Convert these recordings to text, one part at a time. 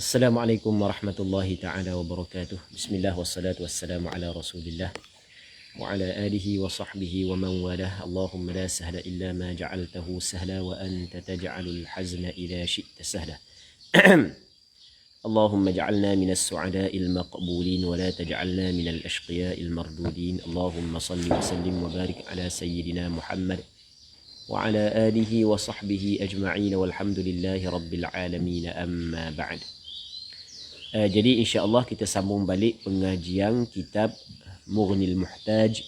Assalamualaikum warahmatullahi ta'ala wabarakatuh. Bismillah wassalatu wassalamu ala rasulillah wa ala alihi wa sahbihi wa man walah. Allahumma la sahla illa ma ja'altahu sahla wa anta taj'alul hazna idha syi'ta sahla. Allahumma ja'alna minas su'ada'il maqbulin wa la taj'alna minal ashqiya'il mardudin. Allahumma salli wa sallim wa barik ala sayyidina Muhammad wa ala alihi wa sahbihi ajma'in walhamdulillahi rabbil alamin, amma ba'd. Jadi insya-Allah kita sambung balik pengajian kitab Mughnil Muhtaj,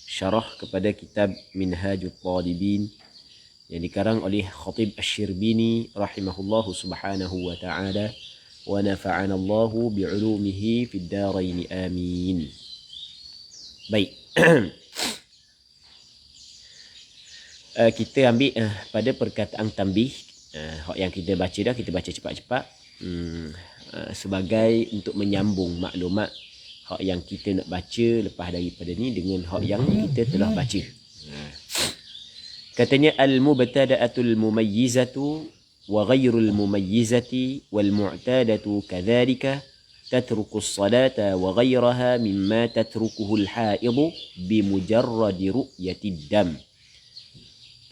syarah kepada kitab Minhajut Talibin yang dikarang oleh Khatib Asy-Syirbini rahimahullahu subhanahu wa ta'ala wa nafa'ana Allahu bi'ulumihi fid darain amin. Baik. Kita ambil pada perkataan tambih yang kita baca dah, kita baca cepat-cepat sebagai untuk menyambung maklumat hak yang kita nak baca lepas daripada ni dengan hak yang kita telah baca. Katanya al-mubtada'atul mumayyizatu wa ghairul mumayyizati wal mu'tadatu kadzalika tatruku as-salata wa ghairaha mimma tatrukuhu al-haidhu bi mujarradi ru'yatid dam.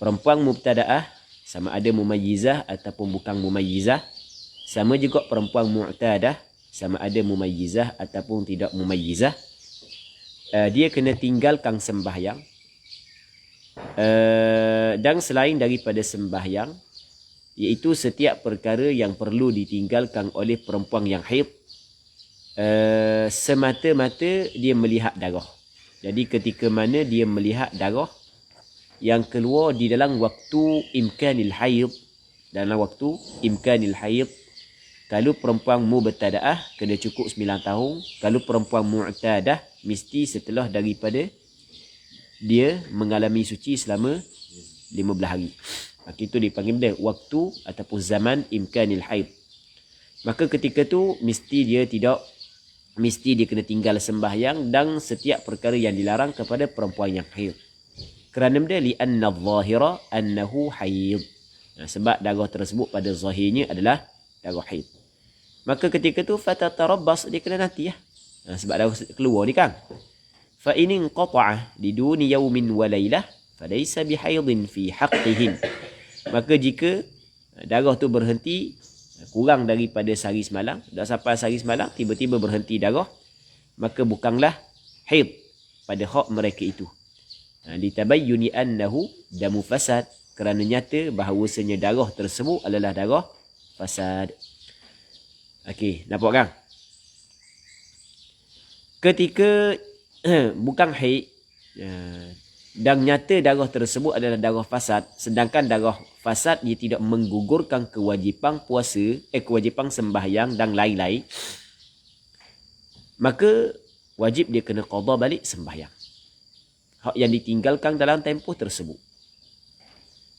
Perempuan mubtada'ah sama ada mumayyizah ataupun bukan mumayyizah. Sama juga perempuan mu'tadah sama ada mumayyizah ataupun tidak mumayyizah. Dia kena tinggalkan sembahyang. Dan selain daripada sembahyang, iaitu setiap perkara yang perlu ditinggalkan oleh perempuan yang haid, semata-mata dia melihat darah. Jadi ketika mana dia melihat darah yang keluar di dalam waktu imkanil haid, dalam waktu imkanil haid, kalau perempuan mubtada'ah kena cukup 9 tahun, kalau perempuan mu'tadah mesti setelah daripada dia mengalami suci selama 15 hari. Maka itu dipanggil dia waktu ataupun zaman imkanil haid. Maka ketika tu mesti dia kena tinggal sembahyang dan setiap perkara yang dilarang kepada perempuan yang haid. Kerana dia li'anna adh-dhahira annahu haid. Sebab darah tersebut pada zahirnya adalah darah haid. Maka ketika tu fatatarabbas, dia kena nanti ya. Sebab darah keluar ni kan. Fa in inqata'a liduni yawmin wa lailah falaysa bihaidin fi haqqihin. Maka jika darah tu berhenti kurang daripada sehari semalam, dah sampai sehari semalam tiba-tiba berhenti darah, maka bukanlah haid pada hak mereka itu. Ditabayyuni annahu damu fasad, kerana nyata bahawasanya darah tersebut adalah darah fasad. Okey, nampak kan? Ketika bukan haid dan nyata darah tersebut adalah darah fasad, sedangkan darah fasad dia tidak menggugurkan kewajipan puasa, kewajipan sembahyang dan lain-lain, maka wajib dia kena qada balik sembahyang hak yang ditinggalkan dalam tempoh tersebut.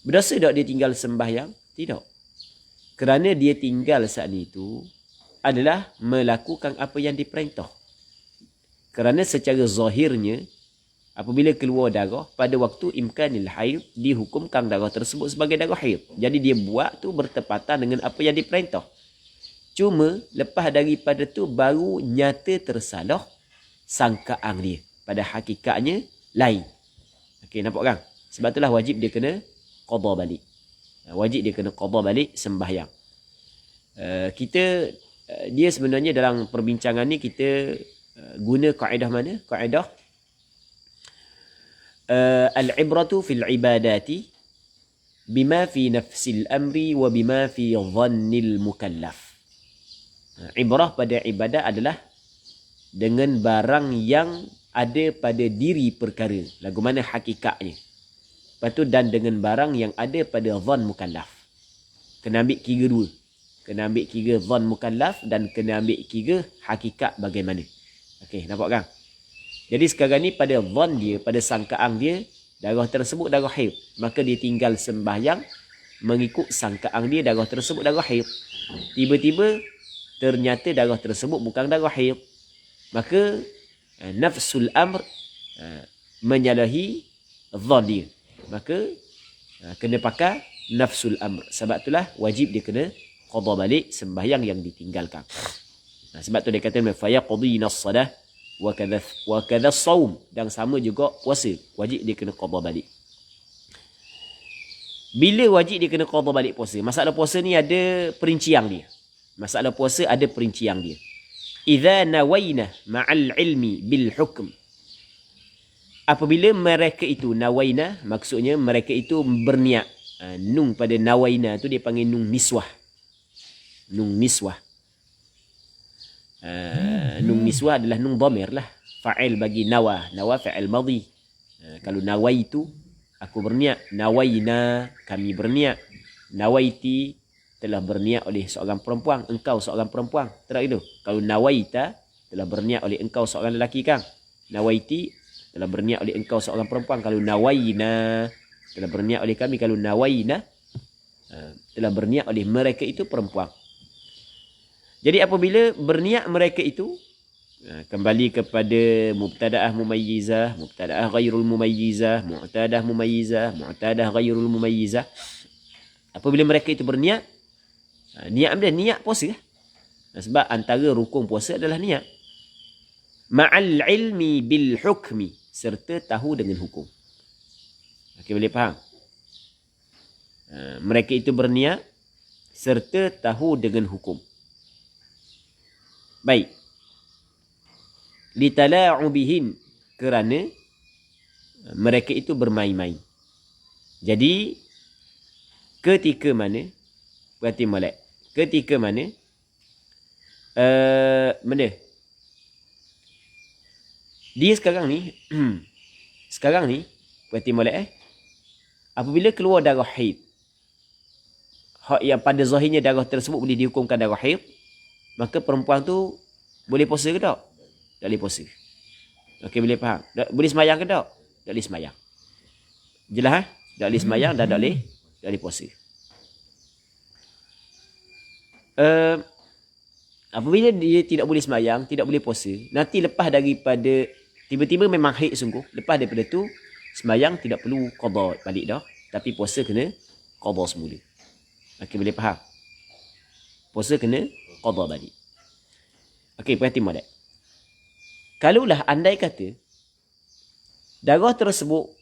Berdosa tak dia tinggal sembahyang? Tidak. Kerana dia tinggal saat itu adalah melakukan apa yang diperintah. Kerana secara zahirnya, apabila keluar darah, pada waktu imkanil haid, dihukumkan darah tersebut sebagai darah haid. Jadi dia buat tu bertepatan dengan apa yang diperintah. Cuma, lepas daripada tu, baru nyata tersalah sangkaan dia. Pada hakikatnya, lain. Okey, nampak kan? Sebab itulah wajib dia kena qada balik. Wajib dia kena qada balik sembahyang. Dia sebenarnya dalam perbincangan ni kita guna kaedah mana? Kaedah al-ibratu fil ibadati bima fi nafsil amri wa bima fi dhannil mukallaf. Ibrah pada ibadah adalah dengan barang yang ada pada diri perkara, lagu mana hakikatnya. Lepas tu dan dengan barang yang ada pada dhan mukallaf. Kena ambil kira dua. Kena ambil kira dhan mukallaf dan kena ambil kira hakikat bagaimana. Okey, nampak kan? Jadi sekarang ni pada dhan dia, pada sangkaan dia, darah tersebut darah haid. Maka dia tinggal sembahyang mengikut sangkaan dia darah tersebut darah haid. Tiba-tiba ternyata darah tersebut bukan darah haid. Maka nafsul amr menyalahi dhan dia. Maka kena pakai nafsul amr. Sebab itulah wajib dia kena qada balik sembahyang yang ditinggalkan. Sebab tu dia kata fayaqdina as-salah wa kadha as-saum, dan sama juga puasa, wajib dia kena qada balik. Bila wajib dia kena qada balik puasa? Masalah puasa ni ada perincian dia. Masalah puasa ada perincian dia. Idza nawaina ma'al ilmi bil hukm. Apabila mereka itu nawaina, maksudnya mereka itu berniat. Nun pada nawaina tu dia panggil nun niswah. Nun niswah. Nun niswah adalah nun dhamir lah. Fa'il bagi nawa. Nawa fa'il madhi. Kalau nawaitu, aku berniat. Nawaina, kami berniat. Nawaiti, telah berniat oleh seorang perempuan. Engkau seorang perempuan. Tak itu. Kalau nawaita, telah berniat oleh engkau seorang lelaki kan. Nawaiti, telah berniat oleh engkau seorang perempuan. Kalau nawaina, telah berniat oleh kami. Kalau nawaina, telah berniat oleh mereka itu perempuan. Jadi apabila berniat mereka itu, kembali kepada mubtadaah mumayyizah, mubtadaah ghairul mumayyizah, mu'tadah mumayyizah, mu'tadah ghairul mumayyizah. Apabila mereka itu berniat, niat dia niat puasa. Sebab antara rukun puasa adalah niat. Ma'al ilmi bil hukmi, serta tahu dengan hukum. Okey, boleh faham? Mereka itu berniat serta tahu dengan hukum. Baik. Litala'ubihim, kerana mereka itu bermain-main. Jadi ketika mana, berarti molek, ketika mana mana dia sekarang ni sekarang ni berarti molek apabila keluar darah haid, yang pada zahirnya darah tersebut boleh dihukumkan darah haid, maka perempuan tu boleh puasa ke tak? Tak boleh puasa. Okey, boleh faham? Boleh semayang ke tak? Tak boleh semayang. Jelas? Tak boleh semayang dan tak boleh puasa. Apabila dia tidak boleh semayang, tidak boleh puasa, nanti lepas daripada tiba-tiba memang haid sungguh, lepas daripada tu semayang tidak perlu qada balik dah, tapi puasa kena qada semula. Okey, boleh faham? Puasa kena qada balik. Okey, perhati molek. Kalaulah andai kata darah tersebut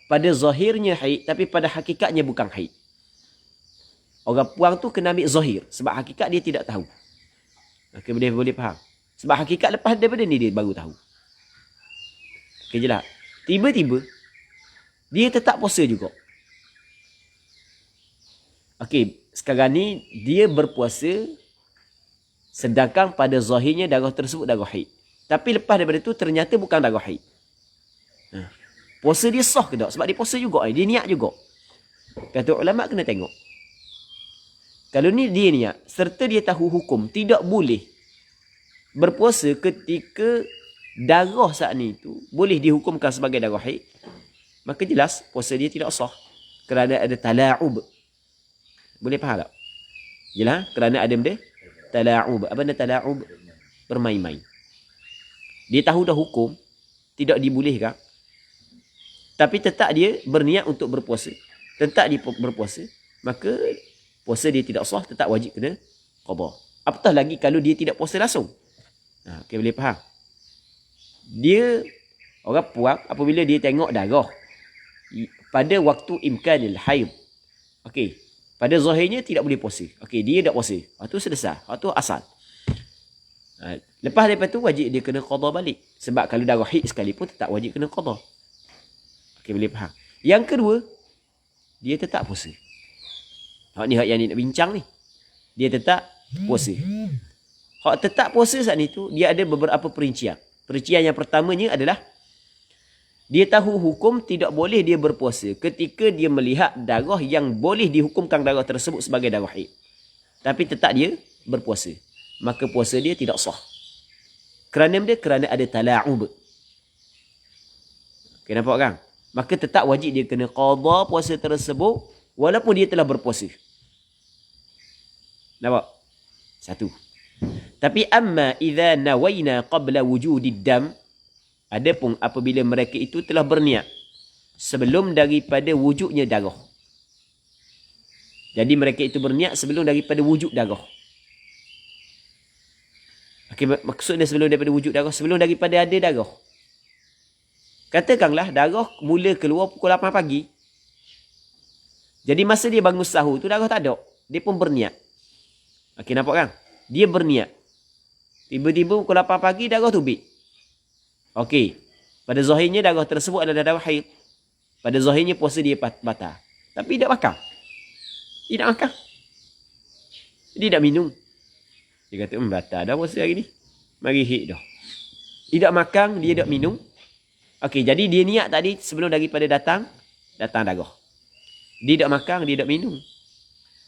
pada zahirnya haid, tapi pada hakikatnya bukan haid. Orang puang tu kena ambil zahir, sebab hakikat dia tidak tahu. Okey, boleh faham? Sebab hakikat lepas daripada ni dia baru tahu. Okey, jelas? Tiba-tiba dia tetap puasa juga. Okey, sekarang ni dia berpuasa sedangkan pada zahirnya darah tersebut darah haid. Tapi lepas daripada tu ternyata bukan darah haid. Puasa dia sah ke tak? Sebab dia puasa juga, dia niat juga. Kata ulama kena tengok. Kalau ni dia niat, serta dia tahu hukum, tidak boleh berpuasa ketika darah saat ni tu boleh dihukumkan sebagai darah haid, maka jelas puasa dia tidak sah. Kerana ada tala'ub. Boleh faham tak? Jelas? Kerana ada benda tala'ub. Apa benda tala'ub? Bermain-main. Dia tahu dah hukum, tidak dibolehkan, tapi tetap dia berniat untuk berpuasa. Tetap dia berpuasa, maka puasa dia tidak sah, tetap wajib kena qada. Apatah lagi kalau dia tidak puasa langsung. Okey, boleh faham? Dia, orang puak, apabila dia tengok darah pada waktu imkanil haid. Okey, pada zahirnya tidak boleh puasa. Okey, dia tak puasa. Itu selesai. Itu asal. Lepas daripada tu wajib dia kena qada balik. Sebab kalau darah haid sekalipun tetap wajib kena qada. Okey, boleh faham? Yang kedua, dia tetap puasa. Ni hak yang ni nak bincang ni. Dia tetap puasa. Hak tetap puasa saat ni tu, dia ada beberapa perincian. Perincian yang pertamanya adalah dia tahu hukum tidak boleh dia berpuasa ketika dia melihat darah yang boleh dihukumkan darah tersebut sebagai darah haid. Tapi tetap dia berpuasa. Maka puasa dia tidak sah. Kerana ada tala'ub. Okay, nampak kan? Maka tetap wajib dia kena qada puasa tersebut walaupun dia telah berpuasa. Nampak? Satu. Tapi amma idza nawaina qabla wujudid dam, adapun apabila mereka itu telah berniat sebelum daripada wujudnya darah. Jadi mereka itu berniat sebelum daripada wujud darah. Okey, maksudnya sebelum daripada wujud darah, sebelum daripada ada darah. Katakanlah darah mula keluar pukul 8 pagi. Jadi masa dia bangun sahur tu darah tak ada. Dia pun berniat. Okey, nampak kan? Dia berniat. Tiba-tiba pukul 8 pagi darah tubik. Okey. Pada zahirnya darah tersebut adalah darah haid. Pada zahirnya puasa dia batal. Tapi tidak makan. Tidak makan. Dia tak minum. Dia kata, batal dah puasa hari ni. Mari haid dah. Tidak makan, dia tak minum. Okey, jadi dia niat tadi sebelum daripada datang darah. Dia tak makan, dia tak minum.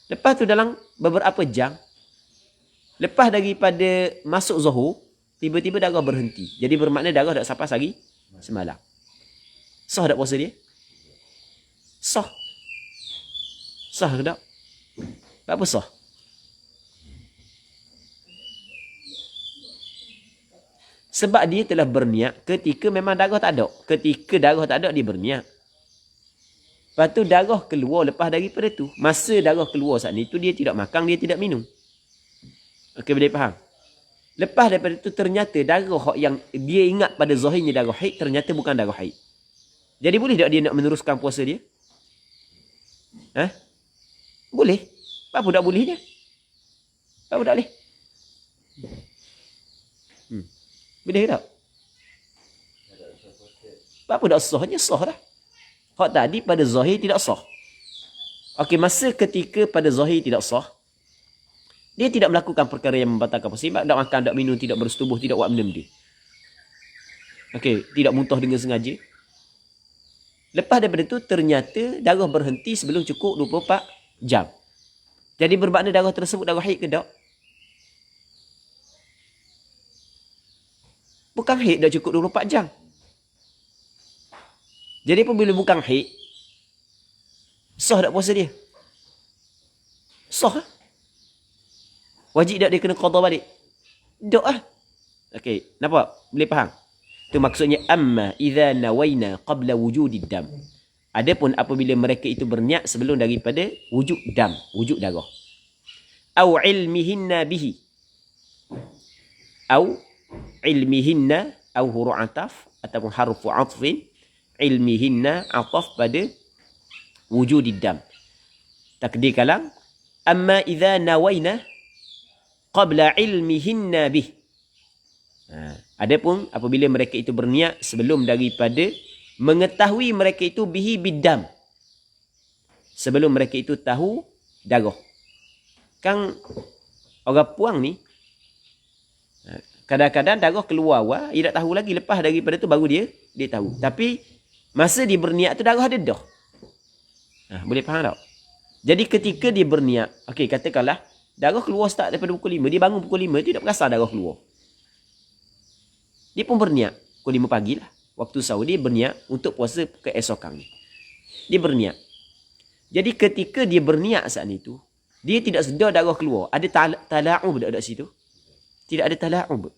Lepas tu dalam beberapa jam, lepas daripada masuk zuhur, tiba-tiba darah berhenti. Jadi bermakna darah tak sampai sehari semalam. Sah tak puasa dia? Sah. Sah ke tak? Apa sah? Sebab dia telah berniat ketika memang darah tak ada. Ketika darah tak ada, dia berniat. Lepas tu darah keluar lepas daripada tu. Masa darah keluar saat ni tu, dia tidak makan, dia tidak minum. Okey, boleh faham? Lepas daripada tu ternyata darah yang dia ingat pada zahirnya darah haid, ternyata bukan darah haid. Jadi boleh tak dia nak meneruskan puasa dia? Boleh. Apa tak boleh dia? Apa tak boleh? Boleh tak? Apa tak sahnya? Sah dah. Hak tadi pada zahir tidak sah. Okey, masa ketika pada zahir tidak sah, dia tidak melakukan perkara yang membatalkan puasa. Sebab tak makan, tak minum, tidak bersetubuh, tidak buat benda-benda. Okey, tidak muntah dengan sengaja. Lepas daripada itu, ternyata darah berhenti sebelum cukup 24 jam. Jadi bermakna darah tersebut darah haid ke tak? Bukan haid dah cukup 24 jam. Jadi apabila bukan haid, sah tak puasa dia? Sah. Wajib tak dia kena qada balik? Tak lah. Okey, nampak? Boleh faham? Itu maksudnya amma idza nawaina qabla wujudid dam. Adapun apabila mereka itu berniat sebelum daripada wujud dam, wujud darah. Au ilmihinna bihi. Au ilmihinna au huruf ataf ataupun harfu atfin, ilmihinna ataf pada wujudid dam. Takdir kalam amma idza nawaina qabla ilmihinna bih. Adapun apabila mereka itu berniat sebelum daripada mengetahui mereka itu bihi bidam, sebelum mereka itu tahu darah. Kan orang puang ni kadang-kadang darah keluar awal, dia tak tahu lagi, lepas daripada tu baru dia tahu. Tapi masa dia berniat tu darah ada dah. Boleh faham tak? Jadi ketika dia berniat, okey, katakanlah darah keluar start daripada pukul 5, dia bangun pukul 5 tu tak perasan darah keluar. Dia pun berniat pukul 5 pagi lah. Waktu sahur dia berniat untuk puasa keesokan ni. Dia berniat. Jadi ketika dia berniat saat itu, dia tidak sedar darah keluar. Ada tala'ub tak dekat situ? Tidak ada tala'ub.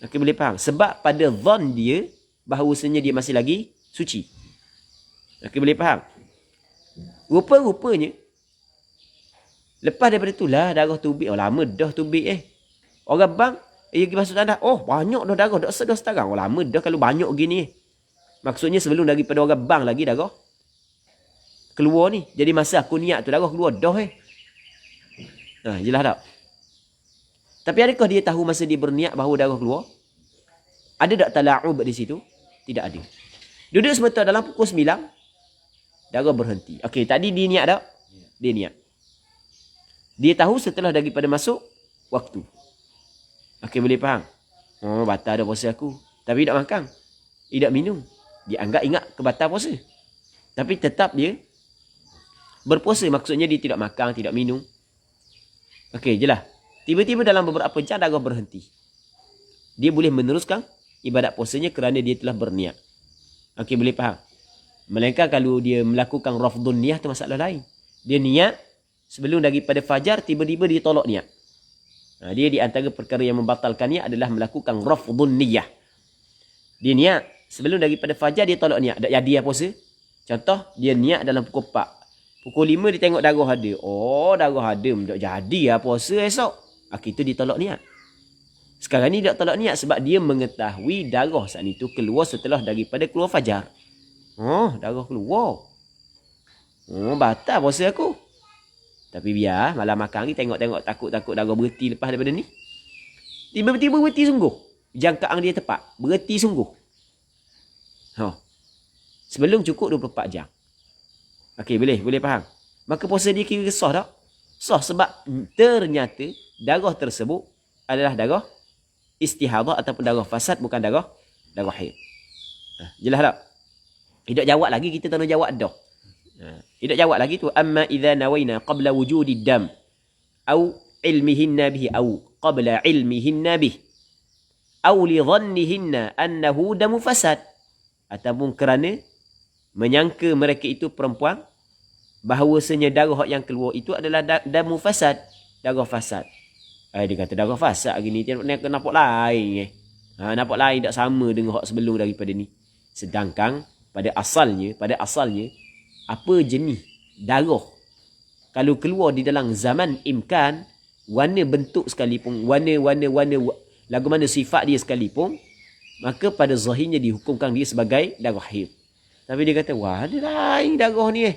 Okey, boleh faham? Sebab pada zon dia, bahawasanya dia masih lagi suci. Okey, boleh faham? Rupa-rupanya, lepas daripada itulah darah tubik. Oh, lama dah tubik Orang bang, pergi masuk tanah. Oh, banyak dah darah. Dah sedar sekarang. Oh, lama dah kalau banyak gini. Maksudnya sebelum daripada orang bang lagi darah keluar ni. Jadi masa aku niat tu darah keluar dah jelas tak? Tapi adakah dia tahu masa dia berniat bahawa darah keluar? Ada tak tala'ub di situ? Tidak ada. Duduk sebentar dalam pukul 9, darah berhenti. Okey, tadi dia niat tak? Dia niat. Dia tahu setelah daripada masuk waktu. Okey, boleh faham? Oh, batal dah puasa aku. Tapi tak makan. Tidak minum. Dia anggap ingat kebatal puasa. Tapi tetap dia berpuasa. Maksudnya dia tidak makan, tidak minum. Okey, jelas. Tiba-tiba dalam beberapa jam darah berhenti. Dia boleh meneruskan ibadat puasanya kerana dia telah berniat. Okey, boleh faham? Melainkan kalau dia melakukan rafdun niyah tu masalah lain. Dia niat sebelum daripada fajar, tiba-tiba dia tolak niat. Dia di antara perkara yang membatalkan niat adalah melakukan rafdun niyah. Dia niat sebelum daripada fajar, dia tolak niat. Tak jadi puasa. Contoh, dia niat dalam pukul 4. Pukul 5 dia tengok darah ada. Oh, darah ada. Tak jadi lah puasa esok. Kita ditolak niat. Sekarang ni tak tolak niat sebab dia mengetahui darah saat itu keluar setelah daripada keluar fajar. Oh, darah keluar. Oh, batal puasa aku. Tapi biar malam makan ni tengok-tengok takut-takut darah berhenti lepas daripada ni. Tiba-tiba berhenti sungguh. Jangkaan dia tepat. Berhenti sungguh. Sebelum cukup 24 jam. Okey, boleh faham. Maka puasa dia kira sah tak? Sah sebab ternyata darah tersebut adalah darah istihadah ataupun darah fasad, bukan darah haid. Jelas tak? Tidak jawab lagi, kita tak nak jawab dah. Tidak jawab lagi tu. Amma idza nawaina qabla wujudi dam au ilmihinna bihi au qabla ilmihinna bihi au li dhannihinna annahu damu fasad, ataupun kerana menyangka mereka itu perempuan bahawasanya darah yang keluar itu adalah damu fasad, darah fasad. Dia kata darah fasad gini, nampak lain. Nampak lain, tak sama dengan hak sebelum daripada ni. Sedangkan pada asalnya apa jenis darah kalau keluar di dalam zaman imkan, warna bentuk sekalipun, warna lagu mana sifat dia sekalipun, maka pada zahirnya dihukumkan dia sebagai darah haid. Tapi dia kata, wah, ada lain darah ni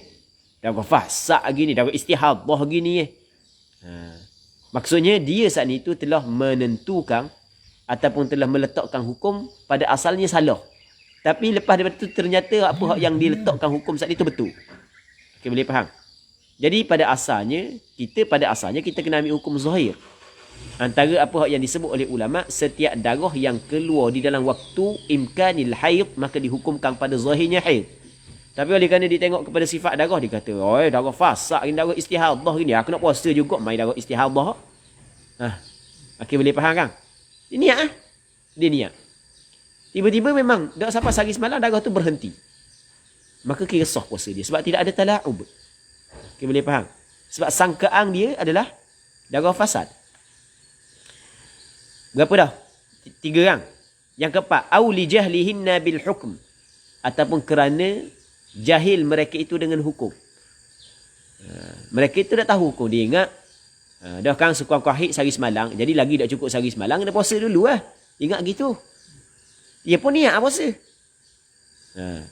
darah fasad gini, darah istihadah gini Maksudnya dia saat itu telah menentukan ataupun telah meletakkan hukum pada asalnya salah. Tapi lepas daripada itu ternyata apa yang diletakkan hukum saat itu betul. Okey, boleh faham? Jadi pada asalnya kita kena ambil hukum zahir. Antara apa yang disebut oleh ulama, setiap darah yang keluar di dalam waktu imkanil haid maka dihukumkan pada zahirnya haid. Tapi oleh kerana dia tengok kepada sifat darah, dia kata, "Oh, darah fasad ni, darah istihadah gini. Aku nak puasa juga mai darah istihadah." Okey, boleh faham kan? Dia niat Dia niat. Tiba-tiba memang dah sampai sehari semalam darah tu berhenti. Maka kira sah puasa dia sebab tidak ada tala'ub. Okey, boleh faham? Sebab sangkaan dia adalah darah fasad. Berapa dah? 3 kan? Yang keempat, au li jahlihinna bil hukm, ataupun kerana jahil mereka itu dengan hukum. Mereka itu dah tahu hukum. Dia ingat dah kan sekuat-kuat haid sehari semalam, jadi lagi tak cukup sehari semalam, kena puasa dulu Ingat gitu. Dia pun niat puasa.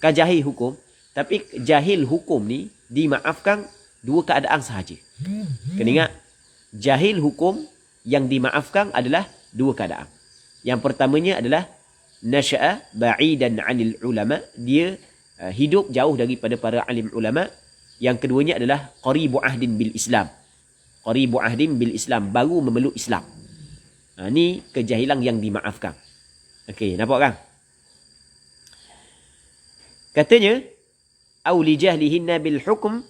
Kan jahil hukum. Tapi jahil hukum ni dimaafkan 2 keadaan sahaja. Kena ingat, jahil hukum yang dimaafkan adalah 2 keadaan. Yang pertamanya adalah nasya'a ba'idan 'anil ulama, dia hidup jauh daripada para alim ulama. Yang keduanya adalah qaribu ahdin bil Islam. Qaribu ahdin bil Islam, baru memeluk Islam. Ni kejahilan yang dimaafkan. Okey, nampak kan? Katanya, au li jahlihinna bil hukm,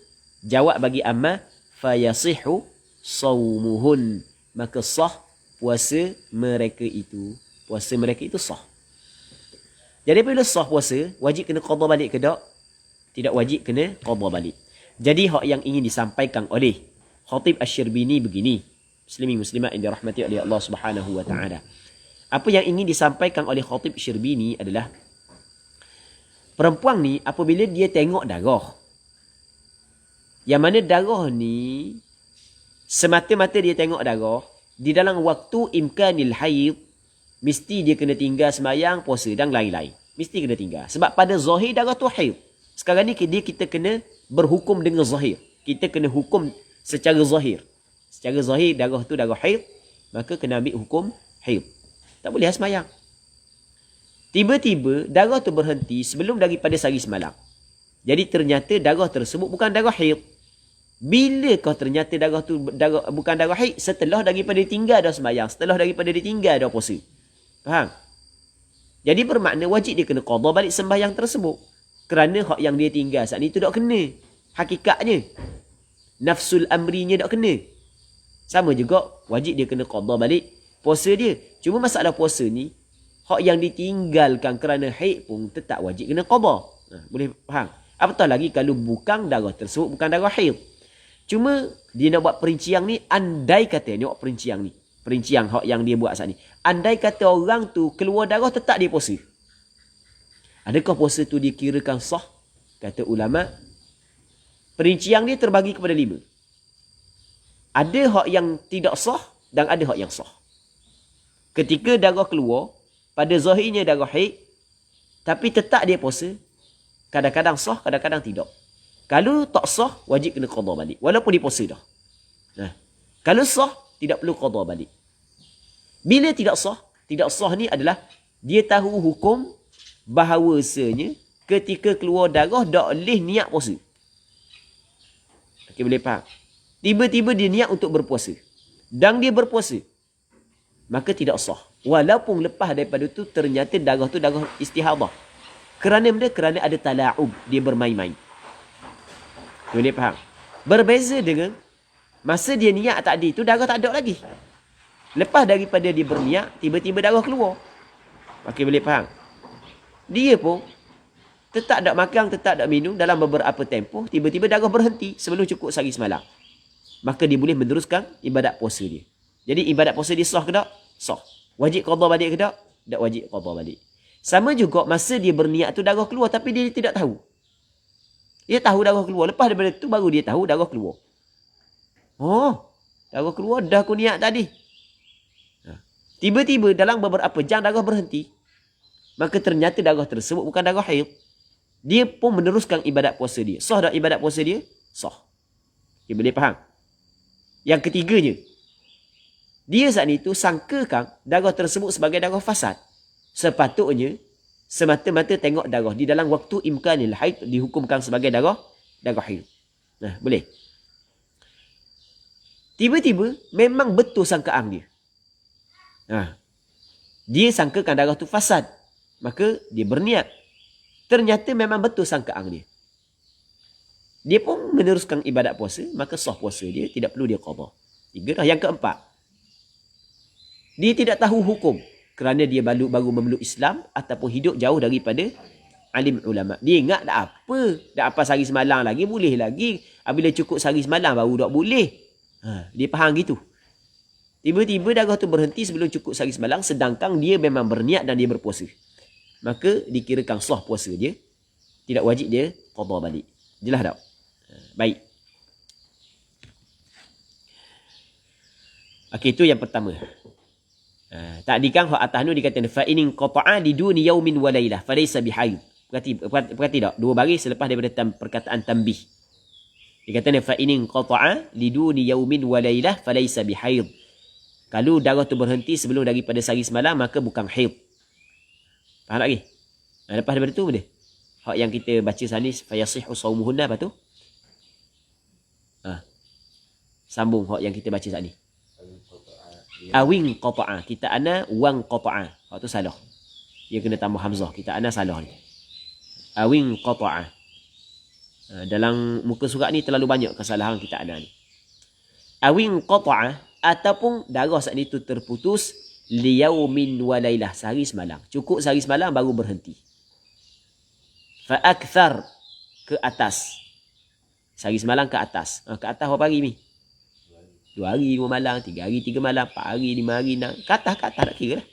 jawab bagi amma, fayasihu saumuhun, maka sah puasa mereka itu. Puasa mereka itu sah. Jadi bila sah puasa, wajib kena qada balik ke tak? Tidak wajib kena qada balik. Jadi hak yang ingin disampaikan oleh Khatib Asy-Syirbini begini, muslimin muslimat yang dirahmati oleh Allah Subhanahu wa taala. Apa yang ingin disampaikan oleh Khatib Asy-Syirbini adalah perempuan ni apabila dia tengok darah, yang mana darah ni semata-mata dia tengok darah di dalam waktu imkanil haid, mesti dia kena tinggal sembahyang, puasa dan lain-lain. Mesti kena tinggal. Sebab pada zahir darah tu haid. Sekarang ni kita kena berhukum dengan zahir. Kita kena hukum secara zahir. Secara zahir darah tu darah haid, maka kena ambil hukum haid. Tak boleh sembahyang. Tiba-tiba darah tu berhenti sebelum daripada sehari semalam. Jadi ternyata darah tersebut bukan darah haid. Bila kau ternyata darah tu bukan darah haid? Setelah daripada ditinggal dah sembahyang, setelah daripada ditinggal dah puasa. Faham? Jadi bermakna wajib dia kena qada balik sembahyang tersebut. Kerana hak yang dia tinggal saat ni tu tak kena. Hakikatnya. Nafsul amrinya tak kena. Sama juga wajib dia kena qada balik puasa dia. Cuma masalah puasa ni, hak yang ditinggalkan kerana haid pun tetap wajib kena qada. Boleh faham? Apatah lagi kalau bukan darah tersebut bukan darah haid. Cuma dia nak buat perincian ni, andai kata dia buat perincian ni. Perincian hak yang dia buat saat ni. Andai kata orang tu keluar darah tetap dia puasa. Adakah puasa tu dikirakan sah? Kata ulama, Perincian dia terbagi kepada 5. Ada hak yang tidak sah dan ada hak yang sah. Ketika darah keluar, pada zahirnya darah haid, tapi tetap dia puasa, kadang-kadang sah, kadang-kadang tidak. Kalau tak sah, wajib kena qada balik. Walaupun dia puasa dah. Nah, kalau sah, tidak perlu qada balik. Bila tidak sah ni adalah dia tahu hukum bahawasanya ketika keluar darah tak boleh niat puasa. Okey, boleh faham? Tiba-tiba dia niat untuk berpuasa. Dan dia berpuasa. Maka tidak sah. Walaupun lepas daripada tu ternyata darah tu darah istihadah. Kerana benda? Kerana ada tala'ub. Dia bermain-main. Boleh faham? Berbeza dengan masa dia niat tadi tu darah tak ada lagi. Lepas daripada dia berniat, tiba-tiba darah keluar. Okey, boleh faham? Dia pun tetap tak makan, tetap tak minum dalam beberapa tempoh, tiba-tiba darah berhenti sebelum cukup sehari semalam. Maka dia boleh meneruskan ibadat puasa dia. Jadi ibadat puasa dia sah ke tak? Sah. Wajib qada balik ke tak? Tak wajib qada balik. Sama juga masa dia berniat tu darah keluar tapi dia tidak tahu. Dia tahu darah keluar. Lepas daripada tu baru dia tahu darah keluar. Oh, darah keluar dah aku niat tadi. Tiba-tiba dalam beberapa jam darah berhenti. Maka ternyata darah tersebut bukan darah haid. Dia pun meneruskan ibadat puasa dia. Sah tak ibadat puasa dia? Sah. Okay, boleh faham? Yang ketiganya, dia saat itu sangkakan darah tersebut sebagai darah fasad. Sepatutnya, semata-mata tengok darah di dalam waktu imkanil haid dihukumkan sebagai darah haid. Nah, boleh. Tiba-tiba, memang betul sangkaan dia. Dia sangkakan darah tu fasad. Maka, dia berniat. Ternyata memang betul sangkaan dia. Dia pun meneruskan ibadat puasa, maka sah puasa dia, tidak perlu dia qada. 3 dah. Yang keempat, dia tidak tahu hukum kerana dia baru memeluk Islam ataupun hidup jauh daripada alim ulama. Dia ingat dah apa sehari semalam lagi, boleh lagi. Bila cukup sehari semalam baru tak boleh. Dia faham gitu. Tiba-tiba darah tu berhenti sebelum cukup sehari semalam, sedangkan dia memang berniat dan dia berpuasa. Maka dikirakan sah puasa dia. Tidak wajib dia qada balik. Jelas tak? Baik. Okey, itu yang pertama. Tadi kan hak atas tu dikatakan fa in qata'a liduni yaumin wa lailah falaysa bihaid. Perhati tak? 2 baris selepas daripada perkataan tanbih. Dikatakan fa in qata'a liduni yaumin wa lailah falaysa bihaid. Kalau darah tu berhenti sebelum daripada sehari semalam maka bukan haid. Faham lagi? Lepas daripada tu boleh. Hak yang kita baca sana fayasihhu shaumuhunna apa tu? Sambung hak yang kita baca saat ni. Awing qata'a. Kita ana wang qata'a. Hak tu salah. Dia kena tambah hamzah. Kita ana salah ni. Awing qata'a. Dalam muka surat ni terlalu banyak kesalahan kita ana ni. Awing qata'a ataupun darah saat ni tu terputus liyaumin wa lailah, sehari semalam. Cukup sehari semalam baru berhenti. Fa akthar, ke atas. Sehari semalam ke atas. Ke atas berapa hari ni? 2 hari 2 malam, 3 hari 3 malam, 4 hari 5 hari 6. Ke atas tak kira lah.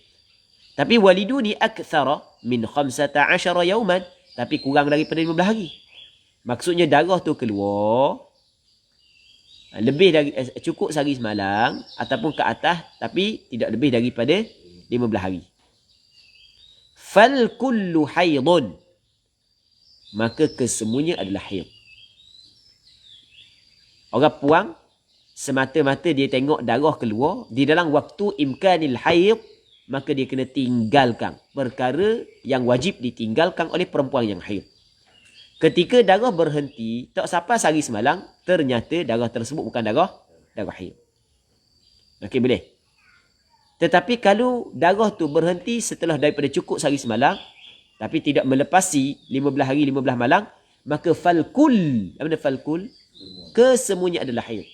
Tapi waliduni akthara min 15 yauman, tapi kurang daripada 15 hari. Maksudnya darah tu keluar lebih dari cukup sehari semalam ataupun ke atas tapi tidak lebih daripada 15 hari. Fal kullu haidun, maka kesemuanya adalah haid. Orang puang semata-mata dia tengok darah keluar di dalam waktu imkanil haid, maka dia kena tinggalkan perkara yang wajib ditinggalkan oleh perempuan yang haid. Ketika darah berhenti, tak sampai sehari semalam, ternyata darah tersebut bukan darah haid. Okey, boleh. Tetapi kalau darah tu berhenti setelah daripada cukup sehari semalam, tapi tidak melepasi 15 hari 15 malam, maka falkul, apa dia falkul? Kesemuanya adalah haid.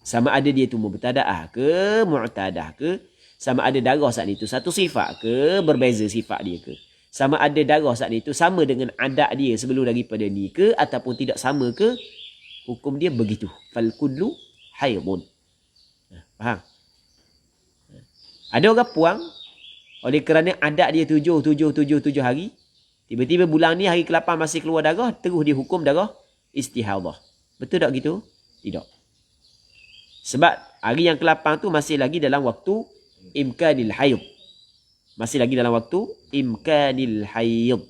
Sama ada dia tu mubtadaah ke mu'tadah ke, sama ada darah saat itu satu sifat ke, berbeza sifat dia ke. Sama ada darah saat itu sama dengan adat dia sebelum daripada ni ke, ataupun tidak sama ke, hukum dia begitu. Falkullu haidun. Faham? Ada orang puang, oleh kerana adat dia 7 hari, tiba-tiba bulan ni hari ke-8 masih keluar darah, terus dia hukum darah istihadah. Betul tak gitu? Tidak. Sebab hari yang ke-8 tu masih lagi dalam waktu imkanil haid. Masih lagi dalam waktu imkanil haid.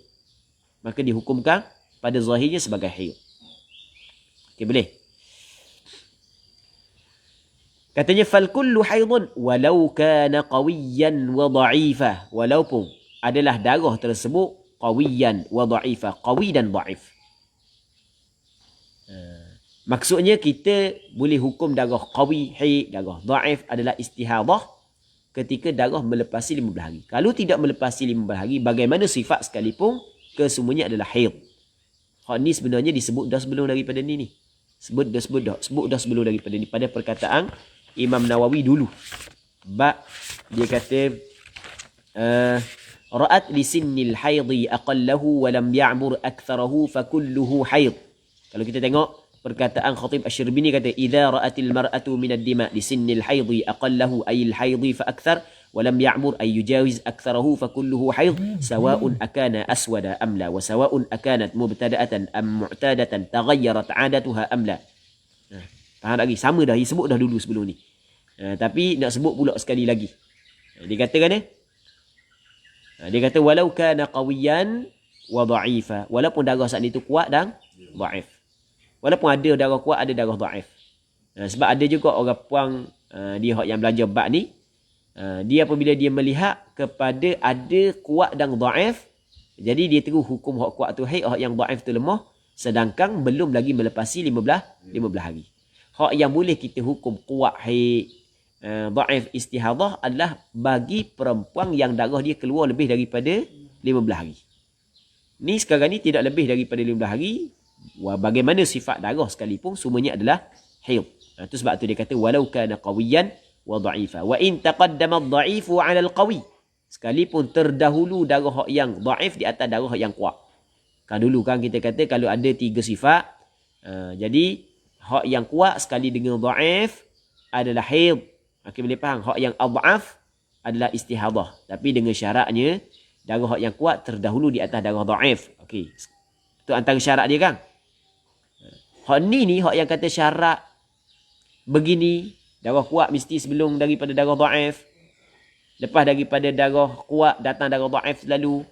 Maka dihukumkan pada zahirnya sebagai haid. Okey, boleh? Katanya fal kullu haidun walau kana qawiyan wa dha'ifa. Walaupun adalah darah tersebut qawiyan wa dha'ifa. Qawi dan dhaif. Maksudnya kita boleh hukum darah qawi, haid, darah dhaif adalah istihadah ketika darah melepasi 15 hari. Kalau tidak melepasi 15 hari, bagaimana sifat sekalipun, kesemuanya adalah haid. Hak ni sebenarnya disebut dah sebelum daripada ni. Sebut dah sebelum daripada ni. Pada perkataan Imam Nawawi dulu. Bab dia kata ra'at li sinnil haidhi aqallahu wa lam ya'mur aktharahu fa kulluhu haid. Kalau kita tengok perkataan Khatib Asy-Syirbini kata idza ra'atil mar'atu min ad-dima li sinnil haidhi aqallahu ay al-haidhi fa akthar wa lam ya'mur ay yujawiz aktharahu fa kulluhu haid sawa'un akana aswada am la wa sawa'un akanat mubtada'atan am mu'tadatan taghayyarat 'adatuha am la. Faham lagi? Sama dah, disebut dah dulu sebelum ni. Tapi nak sebut pula sekali lagi. Dia kata kan dia kata walau kana qawiyan wa dha'ifa. Walaupun darah saat itu kuat dan dhaif. Walaupun ada darah kuat, ada darah dhaif. Sebab ada juga orang puang dia hak yang belajar bab ni, dia apabila dia melihat kepada ada kuat dan dhaif, jadi dia terus hukum hak kuat tu haid, hak yang dhaif tu lemah, sedangkan belum lagi melepasi 15 hari. Hak yang boleh kita hukum kuat haid, dhaif istihadah adalah bagi perempuan yang darah dia keluar lebih daripada 15 hari. Ni sekarang ni tidak lebih daripada 15 hari. Bagaimana sifat darah sekalipun semuanya adalah haid. Itu sebab tu dia kata walau kana qawiyan wa dha'ifa. Wa in taqaddama ad-dha'ifu 'ala al-qawi. Sekalipun terdahulu darah yang dhaif di atas darah yang kuat. Kan dulu kan kita kata kalau ada 3 sifat, jadi hak yang kuat sekali dengan dhaif adalah haid. Okey, boleh faham? Hak yang adhaf adalah istihadah. Tapi dengan syaratnya darah hak yang kuat terdahulu di atas darah dhaif. Okey. Itu antara syarat dia kan? Hak ni hak yang kata syarat begini, darah kuat mesti sebelum daripada darah dhaif. Lepas daripada darah kuat datang darah dhaif selalu.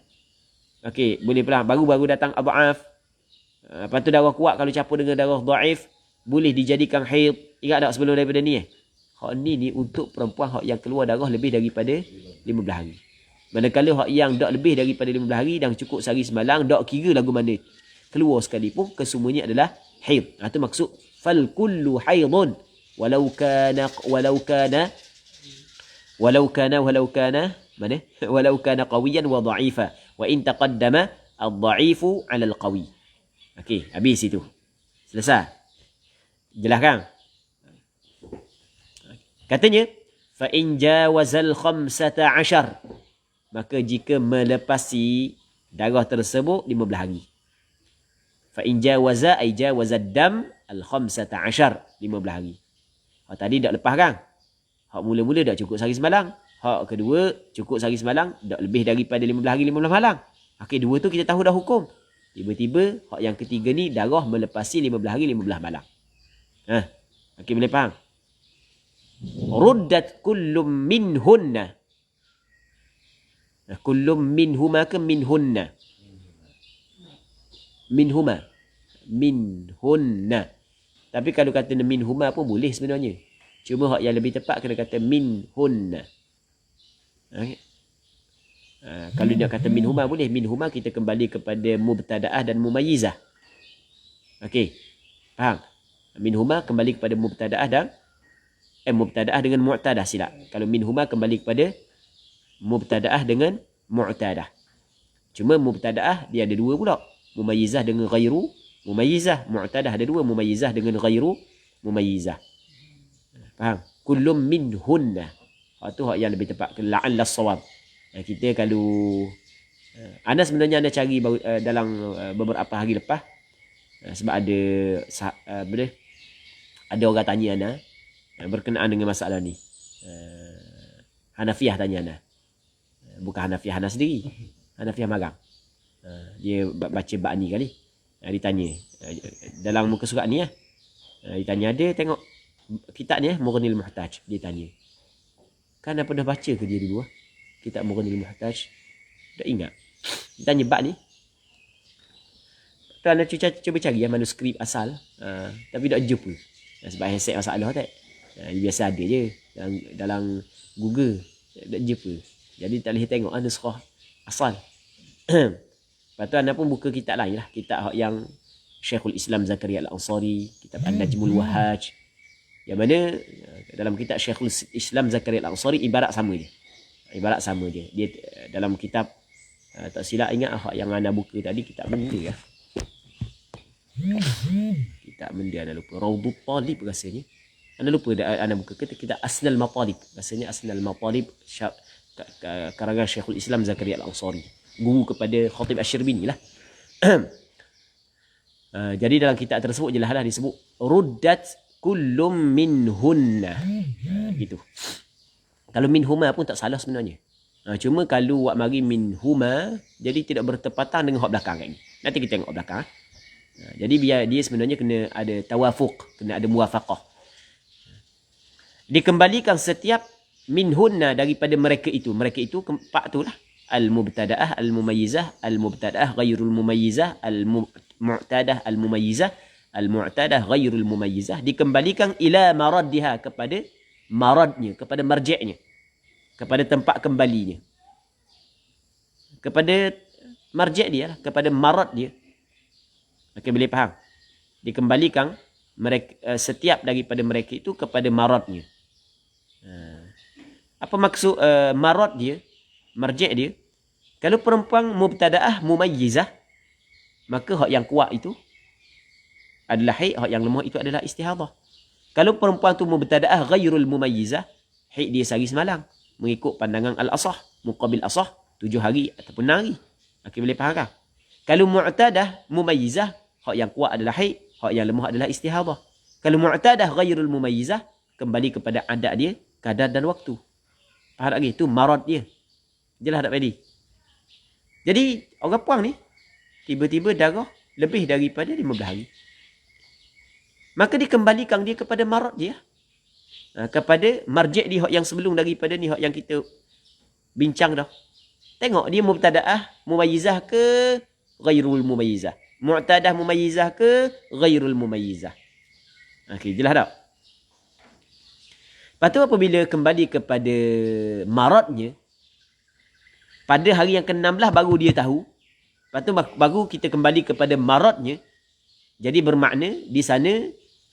Okey, boleh faham? Baru-baru datang adhaf. Lepas tu darah kuat kalau campur dengan darah dhaif boleh dijadikan haid. Ingat tak sebelum daripada ni Hak ni untuk perempuan hak yang keluar darah lebih daripada 15 hari. Manakala hak yang tak lebih daripada 15 hari dan cukup sehari semalam, tak kira lagu mana keluar sekalipun, kesemuanya adalah haid. Itu maksud fal kullu haidun walau kana mana? Walau kana qawiyan wa dha'ifa wa in taqaddama ad-dha'ifu 'ala al-qawi. Okey, habis itu. Selesai. Jelas kan? Katanya fa in jawazal 15, maka jika melepasi darah tersebut 15 hari. Fa in jawaza ay jawazad dam al-15, 15 hari. Hak tadi dak lepas kan? Hak mula-mula dak cukup sehari semalam. Hak kedua cukup sehari semalam, dak lebih daripada 15 hari 15 malam. Okey, dua tu kita tahu dah hukum. Tiba-tiba hak yang ketiga ni darah melepasi 15 hari 15 malam. Okey, boleh faham? Ruddat kullum minhunna. Kullum minhuma ke minhunna? Minhunna. Tapi kalau kata minhuma pun boleh sebenarnya. Cuma hak yang lebih tepat kena kata minhunna. Okay. Kalau dia kata minhuma boleh. Minhuma kita kembali kepada mubtada'ah dan mumayyizah. Okey. Faham? Minhuma kembali kepada mubtada'ah dan mubtada'ah dengan mu'tadah, silap. Kalau minhuma kembali kepada mubtada'ah dengan mu'tadah. Cuma mubtada'ah dia ada dua pula. Mumayyizah dengan ghairu mumayyizah. Mu'tadah ada dua. Mumayyizah dengan ghairu mumayyizah. Faham? Kullum minhunna. Itu hak yang lebih tepat. La'alla as-sawab. Kita kalau Ana sebenarnya Ana cari dalam beberapa hari lepas. Sebab ada orang tanya Ana berkenaan dengan masalah ni. Hanafiah tanya Ana. Bukan Hanafiah Ana sendiri. Hanafiah Magang. Dia baca bab ni kali. Ditanya. Dalam muka surat ni ditanya, ada tengok kitab ni Mughnil Muhtaj. Dia tanya. Kan dah pernah baca ke dia dulu kitab Mughnil Muhtaj? Tak ingat. Dia tanya bab ni. Tu anda cuba cari manuskrip asal. Tapi tak jumpa. Sebab handset masalah tak. Biasa ada je dalam Google. Tak jumpa. Jadi tak boleh tengok nuskhah asal. Lepas tu anda pun buka kitab lain lah. Kitab yang Syekhul Islam Zakaria Al-Ansari. Kitab An-Najmul Wahhaj. Yang mana dalam kitab Syekhul Islam Zakaria Al-Ansari ibarat sama je. Ibarat sama je. Dia dalam kitab tak silap ingat yang anda buka tadi kitab benda lah. Kitab benda anda lupa. Raudut Talib rasanya. Anda lupa anda buka kitab Asnal Matalib. Rasanya Asnal Matalib karangan Syekhul Islam Zakaria Al-Ansari. Guru kepada Khatib Asy-Syirbini lah. Jadi dalam kitab tersebut jelas lah disebut ruddat kullum minhunna. Gitu. Kalau minhuma pun tak salah sebenarnya. Cuma kalau wak mari minhuma, jadi tidak bertepatan dengan hak belakang kan. Nanti kita tengok belakang. Jadi biar dia sebenarnya kena ada tawafuq, kena ada muwafaqah. Dikembalikan setiap minhunna daripada mereka itu. Mereka itu empat tu lah. Al-mubtada'ah, al-mumayyizah, al-mubtada'ah ghairul mumayyizah, al-mu'tadah, al-mumayyizah, al-mu'tadah ghairul mumayyizah. Dikembalikan ila maraddiha, kepada maradnya, kepada marji'nya, kepada tempat kembalinya, kepada marji' dia lah, kepada marad dia. Okey, boleh faham? Dikembalikan mereka, setiap daripada mereka itu kepada maradnya. Apa maksud marad dia, marji' dia? Kalau perempuan mubtada'ah mumayyizah, maka hak yang kuat itu adalah haid, hak yang lemah itu adalah istihadah. Kalau perempuan tu mubtada'ah ghairul mumayyizah, haid dia sehari semalam, mengikut pandangan al-asah, muqabil asah 7 hari ataupun 6 hari. Okey, boleh faham tak? Kalau mu'tadah mumayyizah, hak yang kuat adalah haid, hak yang lemah adalah istihadah. Kalau mu'tadah ghairul mumayyizah, kembali kepada adat dia, kadar dan waktu. Faham tak lagi? Itu marad dia. Jelas tak tadi? Jadi orang puang ni tiba-tiba darah lebih daripada 15 hari. Maka dikembalikan dia kepada marad dia. Kepada marji' dia yang sebelum daripada ni, hak yang kita bincang dah. Tengok dia mubtada'ah mumayyizah ke ghairul mumayyizah. Mu'tadah mumayyizah ke ghairul mumayyizah. Okey, jelas tak? Lepas tu apabila kembali kepada maradnya, pada hari yang ke-16 baru dia tahu. Lepas tu baru kita kembali kepada maradnya. Jadi bermakna di sana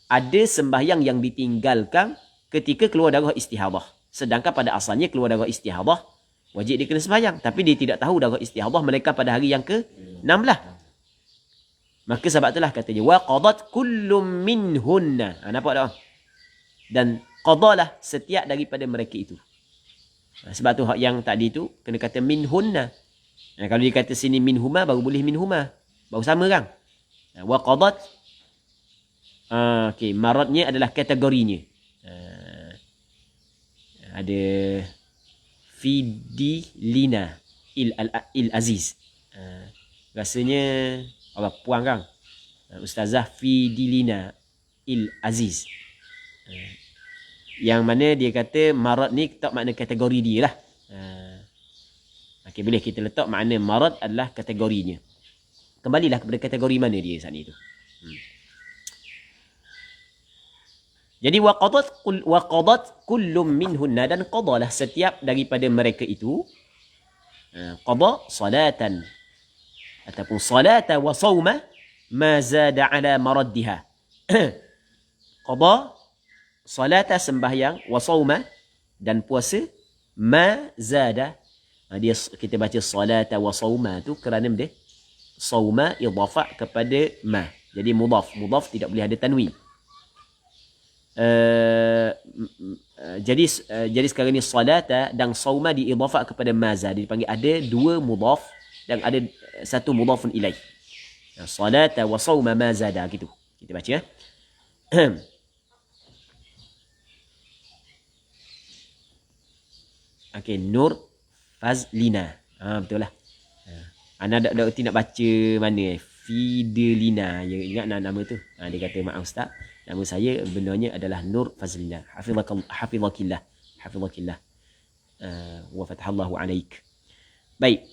ada sembahyang yang ditinggalkan ketika keluar darah istihadah. Sedangkan pada asalnya keluar darah istihadah, wajib dia kena sembahyang. Tapi dia tidak tahu darah istihadah mereka pada hari yang ke-16. Maka sebab itulah katanya, wa qadat kullum minhunna. Nampak tak? Dan qadalah setiap daripada mereka itu. Sebab tu hak yang tadi tu kena kata minhunna. Kalau dia kata sini minhuma, baru boleh minhuma. Baru sama kan? Wa qadat. Okey, maradnya adalah kategorinya. Ada Fidi Lina Il Aziz. Rasanya orang puang kan? Ustazah Fidi Lina Il Aziz. Yang mana dia kata marad ni tak makna kategori dia lah. Okey, boleh kita letak makna marad adalah kategorinya. Kembalilah kepada kategori mana dia saat ni tu. Jadi waqadat kullum minhunna, dan qadalah setiap daripada mereka itu qada salatan ataupun salata wa sawma ma zada ala maraddiha. Qada salata sembahyang, wa sawma dan puasa, ma zada. Dia kita baca salata wa sawma tu kerana dia sawma idafah kepada ma. Jadi mudaf tidak boleh ada tanwin. Jadi sekarang ni salata dan sawma diidafah kepada ma zada. Dipanggil ada dua mudaf dan ada satu mudafun ilaih. Salata wa sawma ma zada gitu. Kita baca ya. Okey, Nur Fazlina. Betul lah. Ana nak baca mana? Fidelina. Ya, ingat nama tu. Dia kata, maaf Ustaz, nama saya benarnya adalah Nur Fazlina. Hafizakillah. Hafizakillah. Wa fatahallahu alaik. Baik.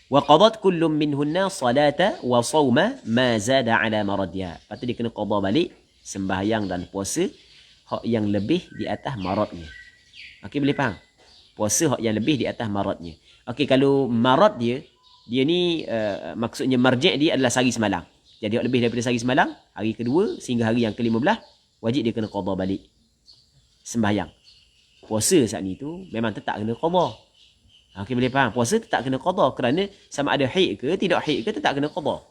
Wa qadat kullum minhunna salata wa sawma ma zada ala maradiha. Lepas tu dia kena qada balik sembahyang dan puasa hak yang lebih di atas maradnya. Okey, boleh faham? Puasa hak yang lebih di atas maradnya. Okey, kalau marad dia ni maksudnya marji' dia adalah sehari semalam. Jadi hak lebih daripada sehari semalam, hari kedua sehingga hari yang ke-15 wajib dia kena qada balik sembahyang. Puasa saat ni tu memang tetap kena qada. Okey, boleh faham? Puasa tetap kena qada kerana sama ada haid ke tidak haid ke tetap kena qada.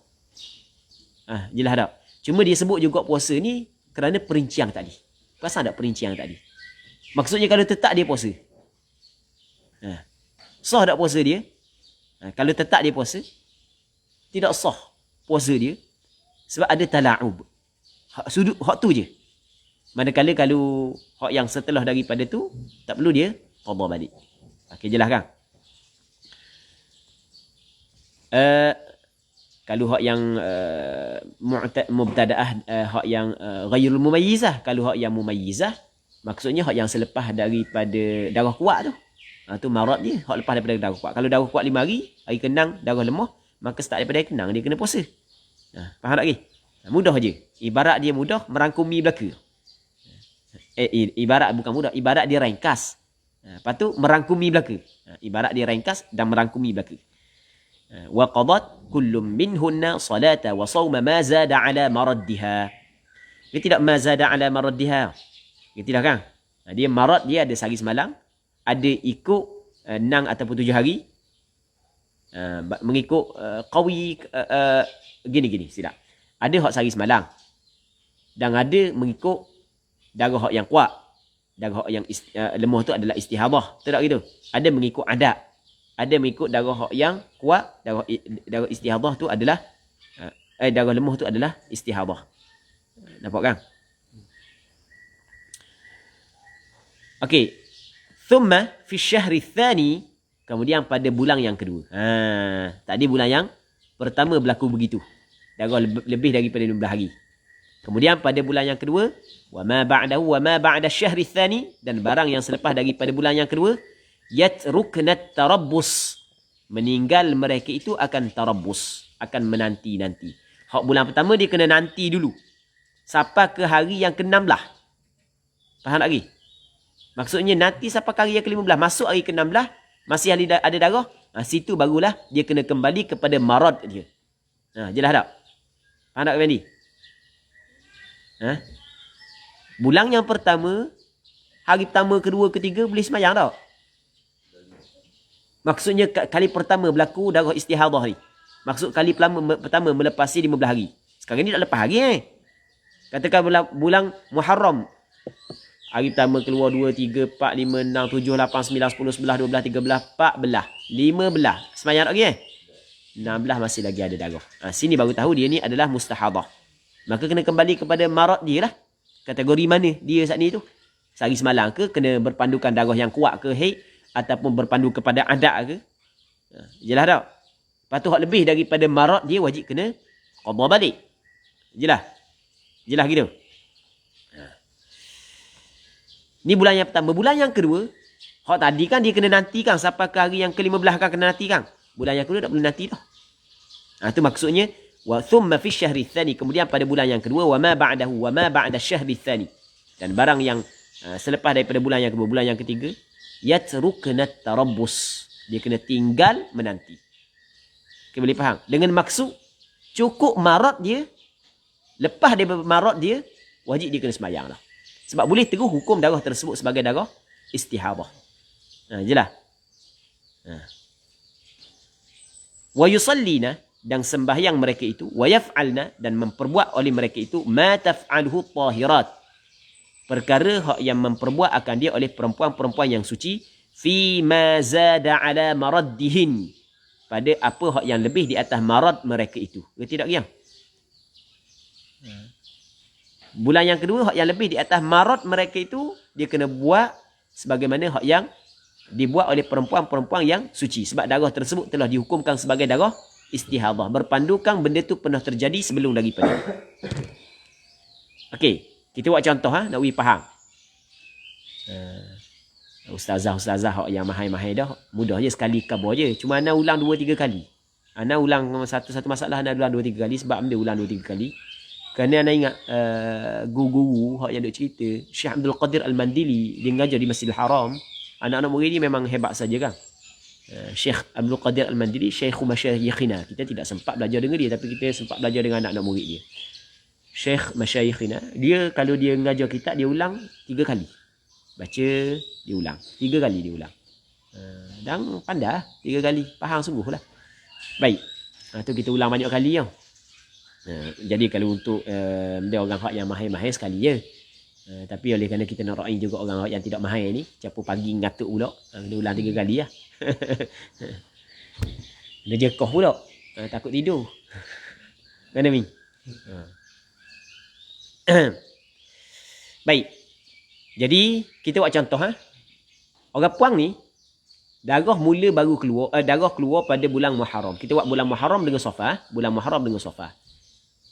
Jelas tak? Cuma dia sebut juga puasa ni kerana perincian tadi. Perasan tak perincian tadi? Maksudnya kalau tetap dia puasa. Sah tak puasa dia? Kalau tetap dia puasa, tidak sah puasa dia sebab ada tala'ub. Hak tu je. Manakala kalau hak yang setelah daripada tu, tak perlu dia qada balik. Okey, jelas kan? Kalau hak yang mubtada'ah, hak yang ghairul mumayyizah. Kalau hak yang mumayyizah, maksudnya hak yang selepas daripada darah kuat tu. Tu marad dia, hak lepas daripada darah kuat. Kalau darah kuat 5 hari, hari kenang, darah lemah, maka start daripada hari kenang dia kena puasa. Faham tak lagi? Mudah je. Ibarat dia mudah merangkumi belaka. Ibarat bukan mudah, ibarat dia ringkas. Lepas tu merangkumi belaka. Ibarat dia ringkas dan merangkumi belaka. Wa qadat kullum minhunna salata wa sawma ma zada ala maraddiha. Dia tidak ma zada ala maraddiha. Dia tidak kan? Dia marad dia ada sehari semalam, ada ikut 6 ataupun 7 hari. Mengikut qawi gini silap. Ada hak sehari semalam. Dan ada mengikut darah hak yang kuat. Darah hak yang lemah tu adalah istihadah. Betul tak gitu? Ada mengikut adat. Ada mengikut darah hak yang kuat, darah istihadah tu adalah darah lemah tu adalah istihadah. Nampak kan? Okey. Thumma fi syahri tsani, kemudian pada bulan yang kedua. Tadi bulan yang pertama berlaku begitu. Darah lebih daripada 15 hari. Kemudian pada bulan yang kedua, wa ma ba'dahu wa ma ba'da syahri tsani, dan barang yang selepas daripada bulan yang kedua, yatruknat tarabbus, meninggal mereka itu akan tarabbus, akan menanti-nanti. Hak bulan pertama dia kena nanti dulu sampai ke hari yang ke-16. Faham tak lagi? Maksudnya nanti sampai ke hari yang ke-15, masuk hari ke-16 masih ada darah, situ barulah dia kena kembali kepada marad dia. Jelas tak? Faham tak Fendi? Bulan yang pertama, hari pertama, kedua, ketiga boleh semayang tak? Maksudnya kali pertama berlaku darah istihadah ni. Maksud kali pertama melepasi 15 hari. Sekarang ni tak lepas hari Katakan bulan Muharram. Hari pertama keluar 2, 3, 4, 5, 6, 7, 8, 9, 10, 11, 12, 13, 14, 15. Semayang tak lagi 16 masih lagi ada darah. Sini baru tahu dia ni adalah mustahadah. Maka kena kembali kepada marad dia lah. Kategori mana dia saat ni tu? Sehari semalam ke, kena berpandukan darah yang kuat ke haid, ataupun berpandu kepada adat ke. Jelas tak? Lepas tu hak lebih daripada marad dia wajib kena qada balik. Jelas? Jelas gitu? Ni bulan yang pertama. Bulan yang kedua, hak tadi kan dia kena nantikan sampai ke hari yang ke-15 kan kena nantikan. Bulan yang kedua tak boleh nanti dah. Itu maksudnya wa thumma fi syahri tsani, kemudian pada bulan yang kedua, wa ma ba'dahu wa ma ba'da syahri tsani, dan barang yang selepas daripada bulan yang kedua, bulan yang ketiga, yatruknat tarabbus, dia kena tinggal menanti. Okay, boleh faham? Dengan maksud cukup marad dia, lepas daripada marad dia wajib dia kena sembahyang lah. Sebab boleh terus hukum darah tersebut sebagai darah istihadah. Jelas? Wa yusallina, dan sembahyang mereka itu, wa yaf'alna, dan memperbuat oleh mereka itu, ma taf'alhu tahirat, perkara hak yang memperbuat akan dia oleh perempuan-perempuan yang suci, fi ma zada ala maraddihin, pada apa hak yang lebih di atas marad mereka itu. Berarti tak kiam? Bulan yang kedua, hak yang lebih di atas marad mereka itu, dia kena buat sebagaimana hak yang dibuat oleh perempuan-perempuan yang suci. Sebab darah tersebut telah dihukumkan sebagai darah istihadah. Berpandukan benda tu pernah terjadi sebelum daripada. Okey, kita buat contoh nak bagi faham. Ustazah yang mahal-mahal dah, mudah je sekali khabar je. Cuma ana ulang 2-3 kali. Ana ulang satu masalah, ana ulang 2-3 kali. Sebab ambil ulang 2-3 kali. Kerana ana ingat guru-guru yang duk cerita, Syekh Abdul Qadir Al-Mandili, dia ngajar di Masjidil Haram. Anak-anak murid ni memang hebat saja kan. Syekh Abdul Qadir Al-Mandili, Syekhu Masyayikhina. Kita tidak sempat belajar dengan dia, tapi kita sempat belajar dengan anak-anak murid dia. Syekh Masyayikhina, dia kalau dia ngajar kitab, dia ulang 3 kali. Baca, dia ulang. 3 kali dia ulang. Dan pandai 3 kali. Faham sungguh lah. Baik. Tu kita ulang banyak kali tau. Jadi kalau untuk dia orang yang mahir-mahir sekali je. Tapi oleh kerana kita nak raih juga orang yang tidak mahir ni, campur pagi ngatuk pula. Dia ulang 3 kali lah. Dia jekoh pula. Takut tidur. Mana Min? Baik. Jadi kita buat contoh Orang puang ni darah mula baru keluar, darah keluar pada bulan Muharram. Kita buat bulan Muharram dengan Safar, bulan Muharram dengan Safar.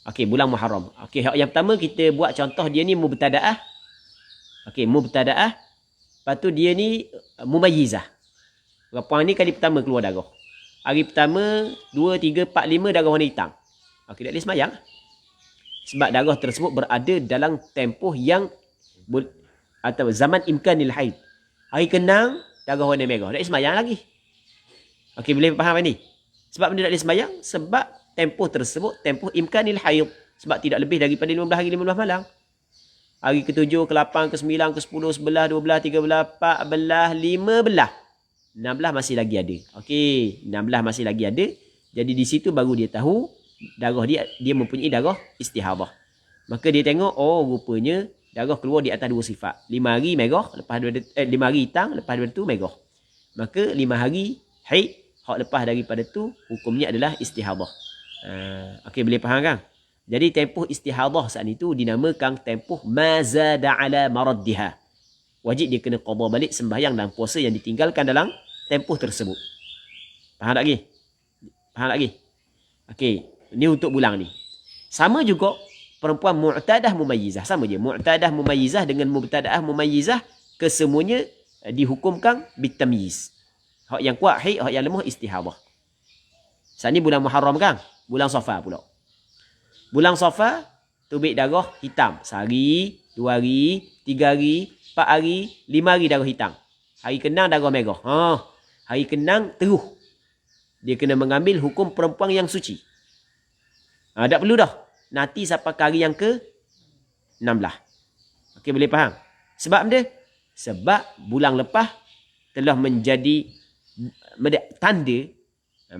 Okey, bulan Muharram. Okey, yang pertama kita buat contoh dia ni mubtadaah. Okey, mubtadaah. Lepas tu dia ni mumayyizah. Orang puang ni kali pertama keluar darah. Hari pertama 2 3 4 5 darah warna hitam. Okey, tak boleh sembahyang. Sebab darah tersebut berada dalam tempoh yang atau zaman imkanil haid. Hari kenang darah warna merah. Tak sembahyang lagi. Okey, boleh faham ni? Sebab benda tak boleh sembahyang sebab tempoh tersebut tempoh imkanil haid. Sebab tidak lebih daripada 15 hari 15 malam. Hari ke-7, ke-8, ke-9, ke-10, 11, 12, 13, 14, 15. 16 masih lagi ada. Okey, 16 masih lagi ada. Jadi di situ baru dia tahu darah dia mempunyai darah istihadah. Maka dia tengok, oh rupanya darah keluar di atas 2 sifat. 5 hari merah, lepas 5 hari hitam, lepas daripada tu merah. Maka 5 hari haid, hak lepas daripada tu hukumnya adalah istihadah. Okey, boleh faham kan? Jadi tempoh istihadah saat itu dinamakan tempoh mazada ala maraddiha. Wajib dia kena qada balik sembahyang dan puasa yang ditinggalkan dalam tempoh tersebut. Faham tak lagi? Faham tak lagi? Okey, ni untuk bulan ni. Sama juga perempuan mu'tadah mumayyizah, sama je. Mu'tadah mumayyizah dengan mubtadaah mumayyizah kesemuanya dihukumkan bitamyiz. Hak yang kuat haid, hak yang lemah istihadah. Saat ni bulan Muharram kan? Bulan Safar pula. Bulan Safar tubik darah hitam. Sehari, 2 hari, 3 hari, 4 hari, 5 hari darah hitam. Hari kenang darah merah. Hari kenang teruh. Dia kena mengambil hukum perempuan yang suci. Tak perlu dah. Nanti sampai ke hari yang ke-16. Okey, boleh faham? Sebab dia? Sebab bulan lepas telah menjadi tanda,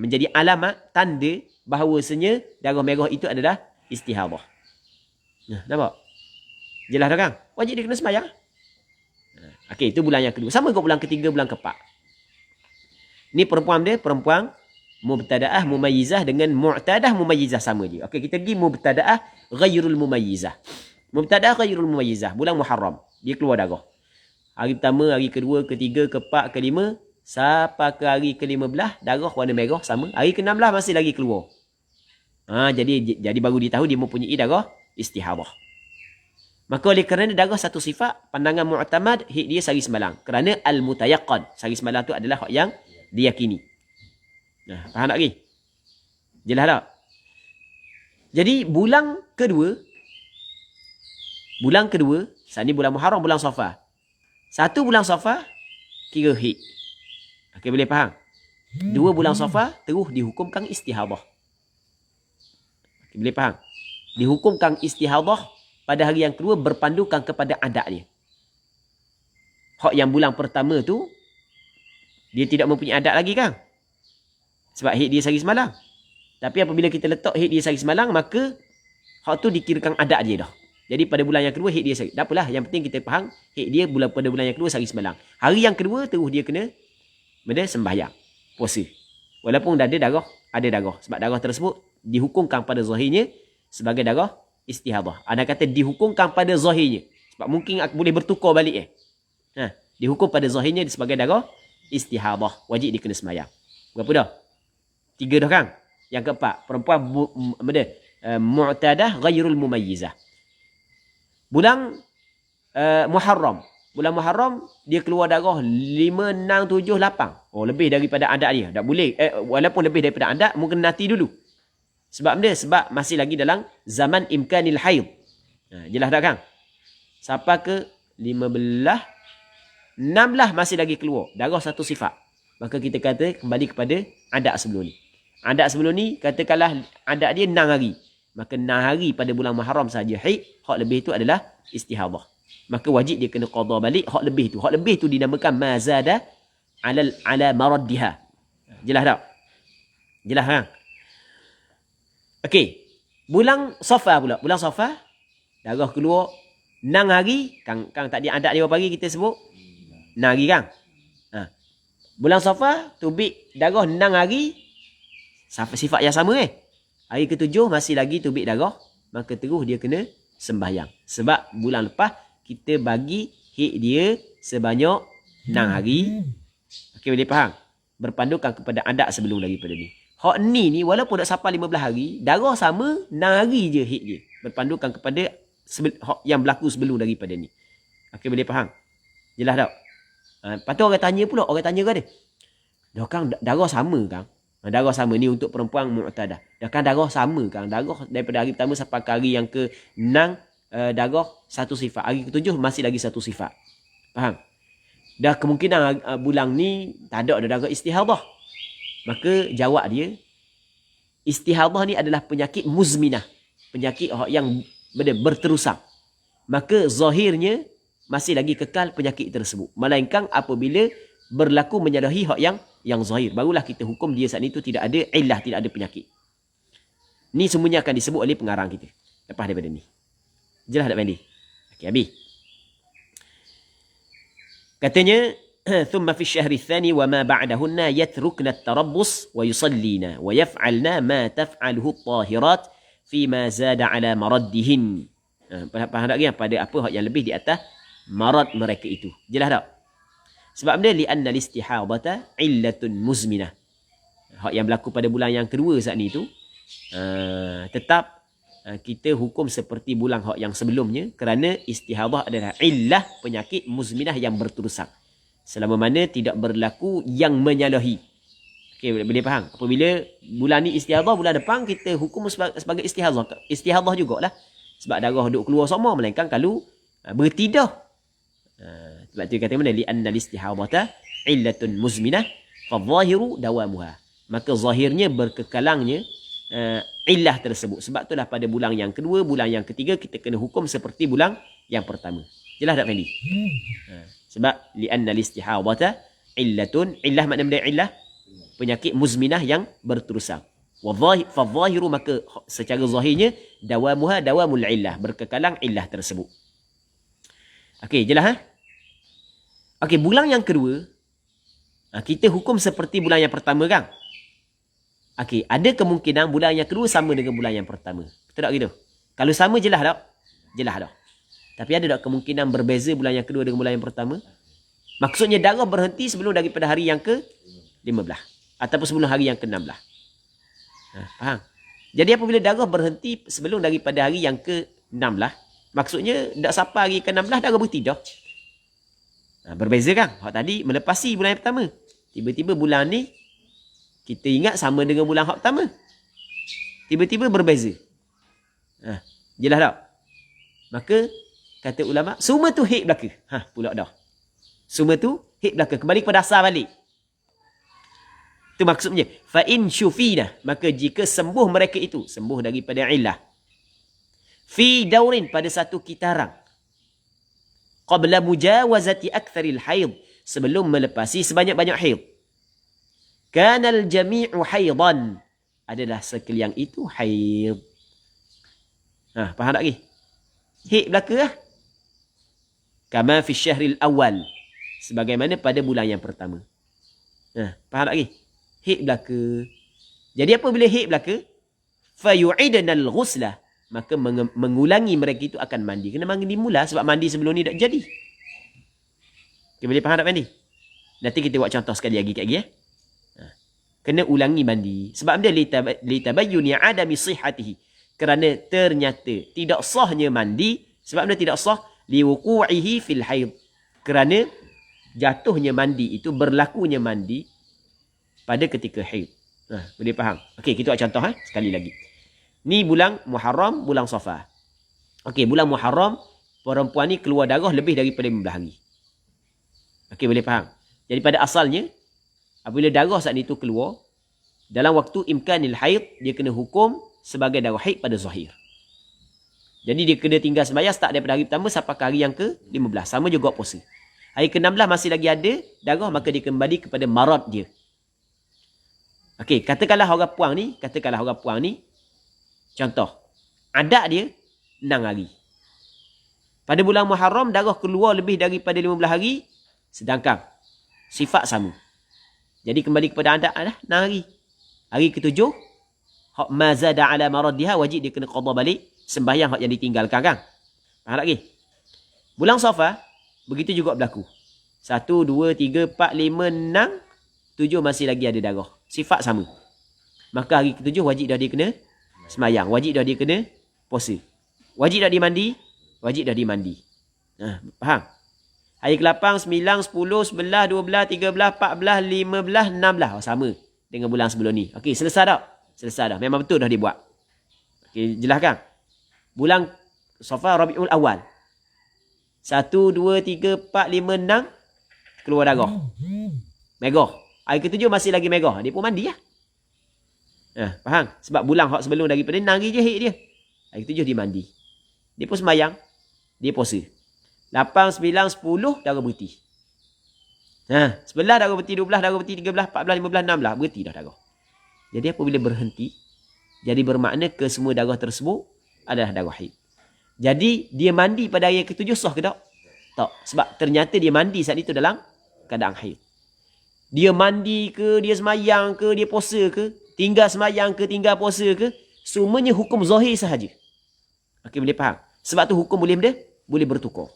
menjadi alamat, tanda bahawasanya darah merah itu adalah istihadah. Nampak? Jelas dah kan? Wajib dia kena sembahyang. Okey, itu bulan yang kedua. Sama dengan bulan ketiga, bulan keempat. Ni perempuan dia, perempuan mubtadaah mumayyizah dengan mu'tadah mumayyizah sama je. Okey, kita pergi mubtadaah ghairul mumayyizah. Mubtadaah ghairul mumayyizah, bulan Muharram. Dia keluar darah. Hari pertama, hari kedua, ketiga, keempat, kelima, sampai ke hari ke-15 darah warna merah sama. Hari ke-16 masih lagi keluar. Jadi baru ditahu dia mempunyai darah istihadah. Maka oleh kerana darah satu sifat, pandangan mu'tamad, hak dia sehari semalam. Kerana al-mutayaqqan, sehari semalam tu adalah hak yang diyakini. Faham tak lagi? Jelas tak? Jadi bulan kedua, saat ni bulan Muharram, bulan Safar. 1 bulan Safar kira haid. Okey, boleh faham? 2 bulan Safar terus dihukumkan istihadah. Boleh faham? Dihukumkan istihadah pada hari yang kedua berpandukan kepada adat dia. Hak yang bulan pertama tu dia tidak mempunyai adat lagi kan? Sebab haid dia sehari semalam. Tapi apabila kita letak haid dia sehari semalam, maka hak tu dikirakan adat dia dah. Jadi pada bulan yang kedua haid dia sehari. Tak apalah, yang penting kita faham haid dia pada bulan yang kedua sehari semalam. Hari yang kedua terus dia kena sembahyang, puasa. Walaupun dah ada darah, sebab darah tersebut dihukumkan pada zahirnya sebagai darah istihadah. Ada kata dihukumkan pada zahirnya. Sebab mungkin boleh bertukar balik. Dihukum pada zahirnya sebagai darah istihadah. Wajib dia kena sembahyang. Berapa dah? 3 dah kan? Yang keempat, perempuan mu'tadah ghairul mumayyizah. Bulan Muharram. Bulan Muharram, dia keluar darah 5, 6, 7, 8. Oh, lebih daripada adat dia. Tak boleh. Walaupun lebih daripada adat, mungkin nanti dulu. Sebab benda? Sebab masih lagi dalam zaman imkanil haid. Jelas tak kan? Sampai ke 15, 16 masih lagi keluar. Darah satu sifat. Maka kita kata kembali kepada adat sebelum ni. Adat sebelum ni, katakanlah adat dia 6 hari. Maka 6 hari pada bulan Muharram saja haid. Hak lebih itu adalah istihadah. Maka wajib dia kena qada balik hak lebih tu. Hak lebih tu dinamakan mazada ala maraddiha. Jelas tak? Jelas kan? Okey. Bulan Safar pula. Bulan Safar darah keluar 6 hari. Kang tadi adat dia berapa hari kita sebut? 6 hari kan? Bulan Safar tubik darah 6 hari. Sifat yang sama Hari ke-7 masih lagi tubik darah. Maka terus dia kena sembahyang. Sebab bulan lepas kita bagi hik dia sebanyak 6 hari. Okey, boleh faham? Berpandukan kepada adat sebelum daripada ni. Hak ni walaupun dah sampai 15 hari, darah sama 6 hari je hik dia. Berpandukan kepada hak yang berlaku sebelum daripada ni. Okey, boleh faham? Jelas tak? Lepas tu orang tanya pula, orang tanya kan dia. Dah kan darah sama kan? Darah sama ni untuk perempuan mu'tadah. Dah kan darah sama kan? Darah daripada hari pertama sampai ke hari yang ke-6, darah satu sifat. Hari ke-7 masih lagi satu sifat. Faham? Dah kemungkinan bulan ni tak ada darah istihadah. Maka jawab dia, istihadah ni adalah penyakit muzminah. Penyakit yang berterusan. Maka zahirnya masih lagi kekal penyakit tersebut. Melainkan apabila berlaku menyalahi hak yang zahir. Barulah kita hukum dia saat itu tidak ada illah, tidak ada penyakit. Ni semuanya akan disebut oleh pengarang kita. Lepas daripada ni. Jelas tak Fendi? Okey, habis. Katanya, ثم في الشهر الثاني وما بعدهن يتركن التربص ويصلين ويفعلن ما تفعله الطاهرات فيما زاد على مردهن. Faham tak lagi pada apa yang lebih di atas marad mereka itu. Jelas tak? Sebab benda li'anna al-istihadata illatun muzminah. Hak yang berlaku pada bulan yang kedua saat ni tu tetap kita hukum seperti bulan hak yang sebelumnya kerana istihadah adalah illah penyakit muzminah yang berterusan. Selama mana tidak berlaku yang menyalahi. Okey, boleh faham? Apabila bulan ni istihadah, bulan depan kita hukum sebagai istihadah. Istihadah jugalah. Sebab darah duk keluar sama, melainkan kalau bertidah. Sebab tu kata mana? Li'anna al-istihadata illatun muzminah fadh-dhahiru dawamuha. Maka zahirnya berkekalangnya illah tersebut. Sebab itulah pada bulan yang kedua, bulan yang ketiga kita kena hukum seperti bulan yang pertama. Jelas tak Fendi? Sebab li'anna al-istihadata illatun, illah makna benda illah penyakit muzminah yang berterusan. Fadh-dhahiru maka secara zahirnya dawamuha dawamul illah, berkekalang illah tersebut. Okey, jelas Okey, bulan yang kedua kita hukum seperti bulan yang pertama kan? Okey, ada kemungkinan bulan yang kedua sama dengan bulan yang pertama. Betul tak gitu? Kalau sama jelas tak? Jelas tak? Tapi ada tak kemungkinan berbeza bulan yang kedua dengan bulan yang pertama? Maksudnya darah berhenti sebelum daripada hari yang ke-15 ataupun sebelum hari yang ke-16. Faham? Jadi apabila darah berhenti sebelum daripada hari yang ke-16, maksudnya tak sampai hari ke-16 darah berhenti dah. Berbeza kan? Hak tadi melepasi bulan yang pertama. Tiba-tiba bulan ni kita ingat sama dengan bulan hak pertama. Tiba-tiba berbeza. Jelas tak? Maka kata ulama, semua tu hik belaka. Pula dah. Semua tu hik belaka. Kembali kepada asal balik. Itu maksudnya. Fa'in syufina. Maka jika sembuh mereka itu. Sembuh daripada illah. Fi daurin pada satu kitaran. Qabla mujawazati aktharil haid. Sebelum melepasi sebanyak-banyak haid. Kanal jami'u haidan. Adalah sekalian itu haid. Faham tak lagi? Hik belaka lah. Kama fi syahril awal. Sebagaimana pada bulan yang pertama. Faham tak lagi? Hik belaka. Jadi apabila hik belaka, fayu'idnal ghuslah. Maka mengulangi mereka itu akan mandi. Kena mandi mula sebab mandi sebelum ni tak jadi. Okay, boleh faham tak mandi? Nanti kita buat contoh sekali lagi kat lagi Kena ulangi mandi. Sebab dia litabayyuni adami sihhatihi. Kerana ternyata tidak sahnya mandi. Sebab dia tidak sah liwuqu'ihi fil haid. Kerana jatuhnya mandi itu, berlakunya mandi pada ketika haid. Boleh faham? Okey, kita buat contoh sekali lagi. Ni bulan Muharram, bulan Safar. Okey, bulan Muharram perempuan ni keluar darah lebih daripada 15 hari. Okey, boleh faham? Jadi pada asalnya apabila darah saat itu keluar dalam waktu imkanil haid, dia kena hukum sebagai darah haid pada zahir. Jadi dia kena tinggal sembahyang start daripada hari pertama sampai ke hari yang ke-15. Sama juga puasa. Hari ke-16 masih lagi ada darah, maka dia kembali kepada marad dia. Okey, katakanlah orang puang ni, contoh, adat dia 6 hari. Pada bulan Muharram darah keluar lebih daripada 15 hari, sedangkan sifat sama. Jadi kembali kepada adat 6 hari. Hari ke-7, hak mazada ala maradiha, wajib dia kena qada balik sembahyang hak yang ditinggalkan kan. Faham lagi? Bulan Safar begitu juga berlaku. 1 2 3 4 5 6 7 masih lagi ada darah. Sifat sama. Maka hari ke-7 wajib dah dia kena sembahyang, wajib dah dia kena puasa. Wajib dah dia mandi, wajib dah dia mandi. Faham? Hari ke-8, 9, 10, 11, 12, 13, 14, 15, 16. Sama dengan bulan sebelum ni. Okey, selesai tak? Selesai dah. Memang betul dah dia buat. Okey, jelas kan? Bulan Safar Rabiul Awal. 1, 2, 3, 4, 5, 6. Keluar darah. Megah. Hari ke-7 masih lagi megah. Dia pun mandi lah. Faham? Sebab bulan hak sebelum daripada 6 hari je haid dia. Hari ke-7 dia mandi. Dia pun sembahyang. Dia puasa. 8, 9, 10 darah berhenti. 11 darah berhenti, 12 darah berhenti, 13, 14, 15, 16. Berhenti dah darah. Jadi apabila berhenti, jadi bermakna ke semua darah tersebut adalah darah haid. Jadi dia mandi pada hari ke-7 sah ke tak? Tak. Sebab ternyata dia mandi saat itu dalam keadaan haid. Dia mandi ke, dia semayang ke, dia puasa ke, tinggal semayang ke, tinggal puasa ke, semuanya hukum zahir sahaja. Okey, boleh faham? Sebab tu hukum boleh bertukar.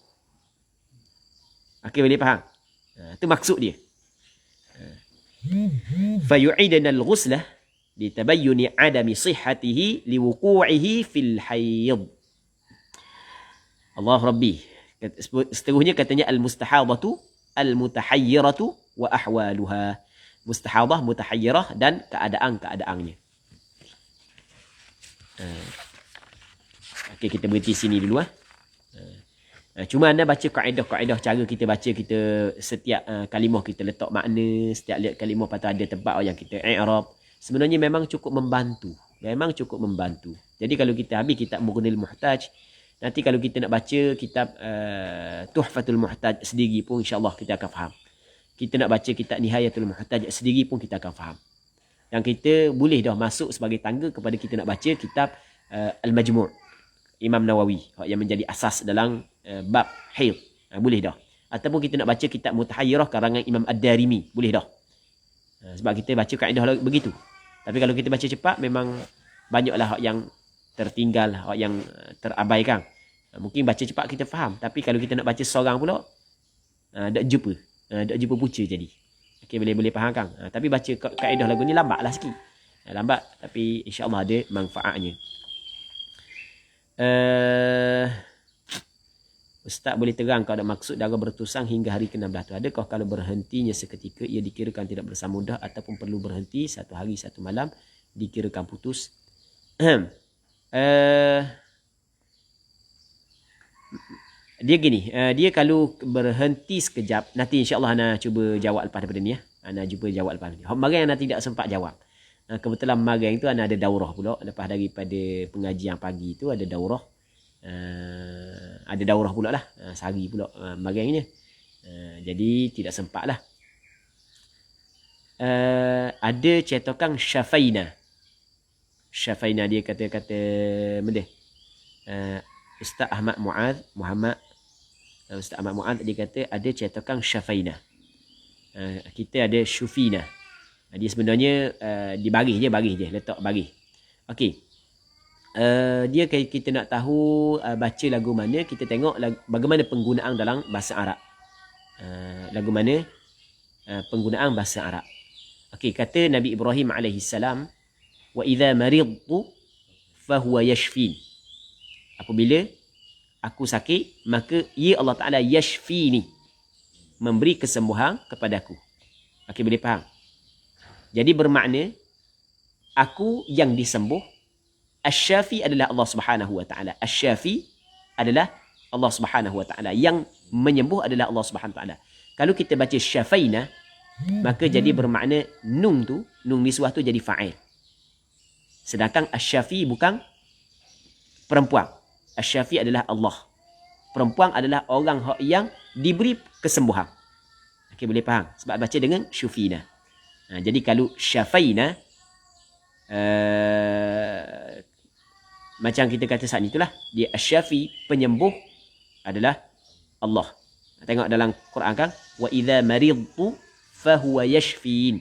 Okey, boleh faham? Itu maksud dia. Fayu'idana al-ghuslah litabayyuni adami sihhatihi liwuqu'ihi fil haid. Allah Rabbi. Seterusnya katanya al-mustahadatu al-mutahayyiratu wa ahwaluha. Mustahadah, mutahayyirah dan keadaan-keadaannya. Okey, kita berhenti sini dulu. Cuma anda baca kaedah-kaedah cara kita baca, kita setiap kalimah kita letak makna, setiap lihat kalimah patut ada tempat yang kita i'rab. Sebenarnya memang cukup membantu. Jadi kalau kita habis kitab Mughnil Muhtaj, nanti kalau kita nak baca kitab Tuhfatul Muhtaj sendiri pun insya-Allah kita akan faham. Kita nak baca kitab Nihayatul Muhtaj sendiri pun kita akan faham. Yang kita boleh dah masuk sebagai tangga kepada kita nak baca kitab Al-Majmu' Imam Nawawi yang menjadi asas dalam bab haid. Boleh dah. Ataupun kita nak baca kitab Mutahayyirah karangan Imam Ad-Darimi. Boleh dah. Sebab kita baca kaedah begitu. Tapi kalau kita baca cepat memang banyaklah hak yang tertinggal, hak yang terabaikan. Mungkin baca cepat kita faham. Tapi kalau kita nak baca seorang pula, tak jumpa punca jadi. Okey, boleh faham kan? Tapi baca kaedah lagu ni lambatlah sikit. Lambat tapi insya-Allah ada manfaatnya. Ustaz boleh terang kalau ada maksud darah bertusang hingga hari ke-16 tu. Adakah kalau berhentinya seketika ia dikirakan tidak bersamudah ataupun perlu berhenti 1 hari 1 malam dikirakan putus? Dia gini, dia kalau berhenti sekejap, nanti insya-Allah ana cuba jawab lepas daripada ni ya. Ana cuba jawab lepas ni. Hak marang ana tidak sempat jawab. Kebetulan marang tu ana ada daurah pula lepas daripada pengajian pagi tu ada daurah. Ada daurah pula lah, sehari pula marangnya. Jadi tidak sempat lah. Ada cetakan Syafaina. Syafaina dia kata-kata benda. Ustaz Ahmad Muhammad Ustaz Ahmad Mu'ad dia kata ada cetakan Syafaina. Kita ada Syufina. Dia sebenarnya dibaris je, letak baris. Okey. Dia kita nak tahu baca lagu mana, kita tengok bagaimana penggunaan dalam bahasa Arab. Lagu mana penggunaan bahasa Arab. Okey, kata Nabi Ibrahim alaihi salam, wa idza maridtu fahuwa yashfin. Apabila aku sakit, maka ia Allah Taala yashfini, memberi kesembuhan kepadaku. Okey, boleh faham? Jadi bermakna aku yang disembuh. Asy-Syafi adalah Allah Subhanahu wa taala. Asy-Syafi adalah Allah Subhanahu wa taala. Yang menyembuh adalah Allah Subhanahu wa taala. Kalau kita baca syafaina, maka jadi bermakna nun niswah tu jadi fa'il. Sedangkan Asy-Syafi bukan perempuan. Asy-Syafi adalah Allah. Perempuan adalah orang yang diberi kesembuhan. Okey, boleh faham? Sebab baca dengan syufina. Jadi kalau syafaina, macam kita kata saat itulah, dia Asy-Syafi, penyembuh adalah Allah. Tengok dalam Quran kan, wa idza maridtu fahuwa yashfin.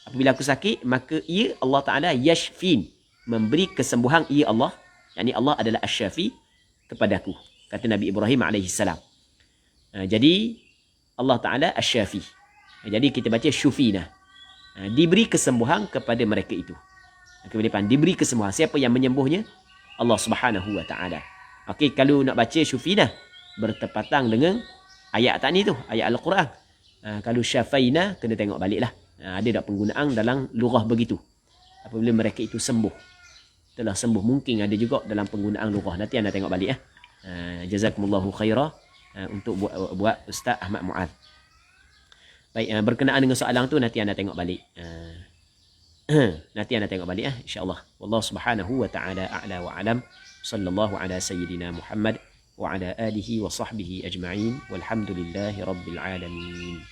Apabila aku sakit, maka ia Allah Taala yashfin, memberi kesembuhan ia Allah. Yani Allah adalah Asy-Syafi kepadaku, kata Nabi Ibrahim alaihi salam. Jadi Allah Taala Asy-Syafi. Jadi kita baca syufina. Diberi kesembuhan kepada mereka itu. Boleh faham? Diberi kesembuhan. Siapa yang menyembuhnya? Allah Subhanahu wa taala. Okey, kalau nak baca syufina bertepatan dengan ayat tadi tu, ayat Al-Quran. Kalau syafaina kena tengok baliklah. Ada tak penggunaan dalam lugah begitu. Apabila mereka itu sembuh. Telah sembuh, mungkin ada juga dalam penggunaan lugah. Nanti anda tengok balik. Jazakumullahu khairah untuk buat Ustaz Ahmad Muad. Baik, berkenaan dengan soalan tu nanti anda tengok balik. Nanti anda tengok balik insya-Allah. Wallahu subhanahu wa ta'ala a'la wa alam. Sallallahu ala sayyidina Muhammad wa ala alihi wa sahbihi ajma'in. Walhamdulillahi rabbil alamin.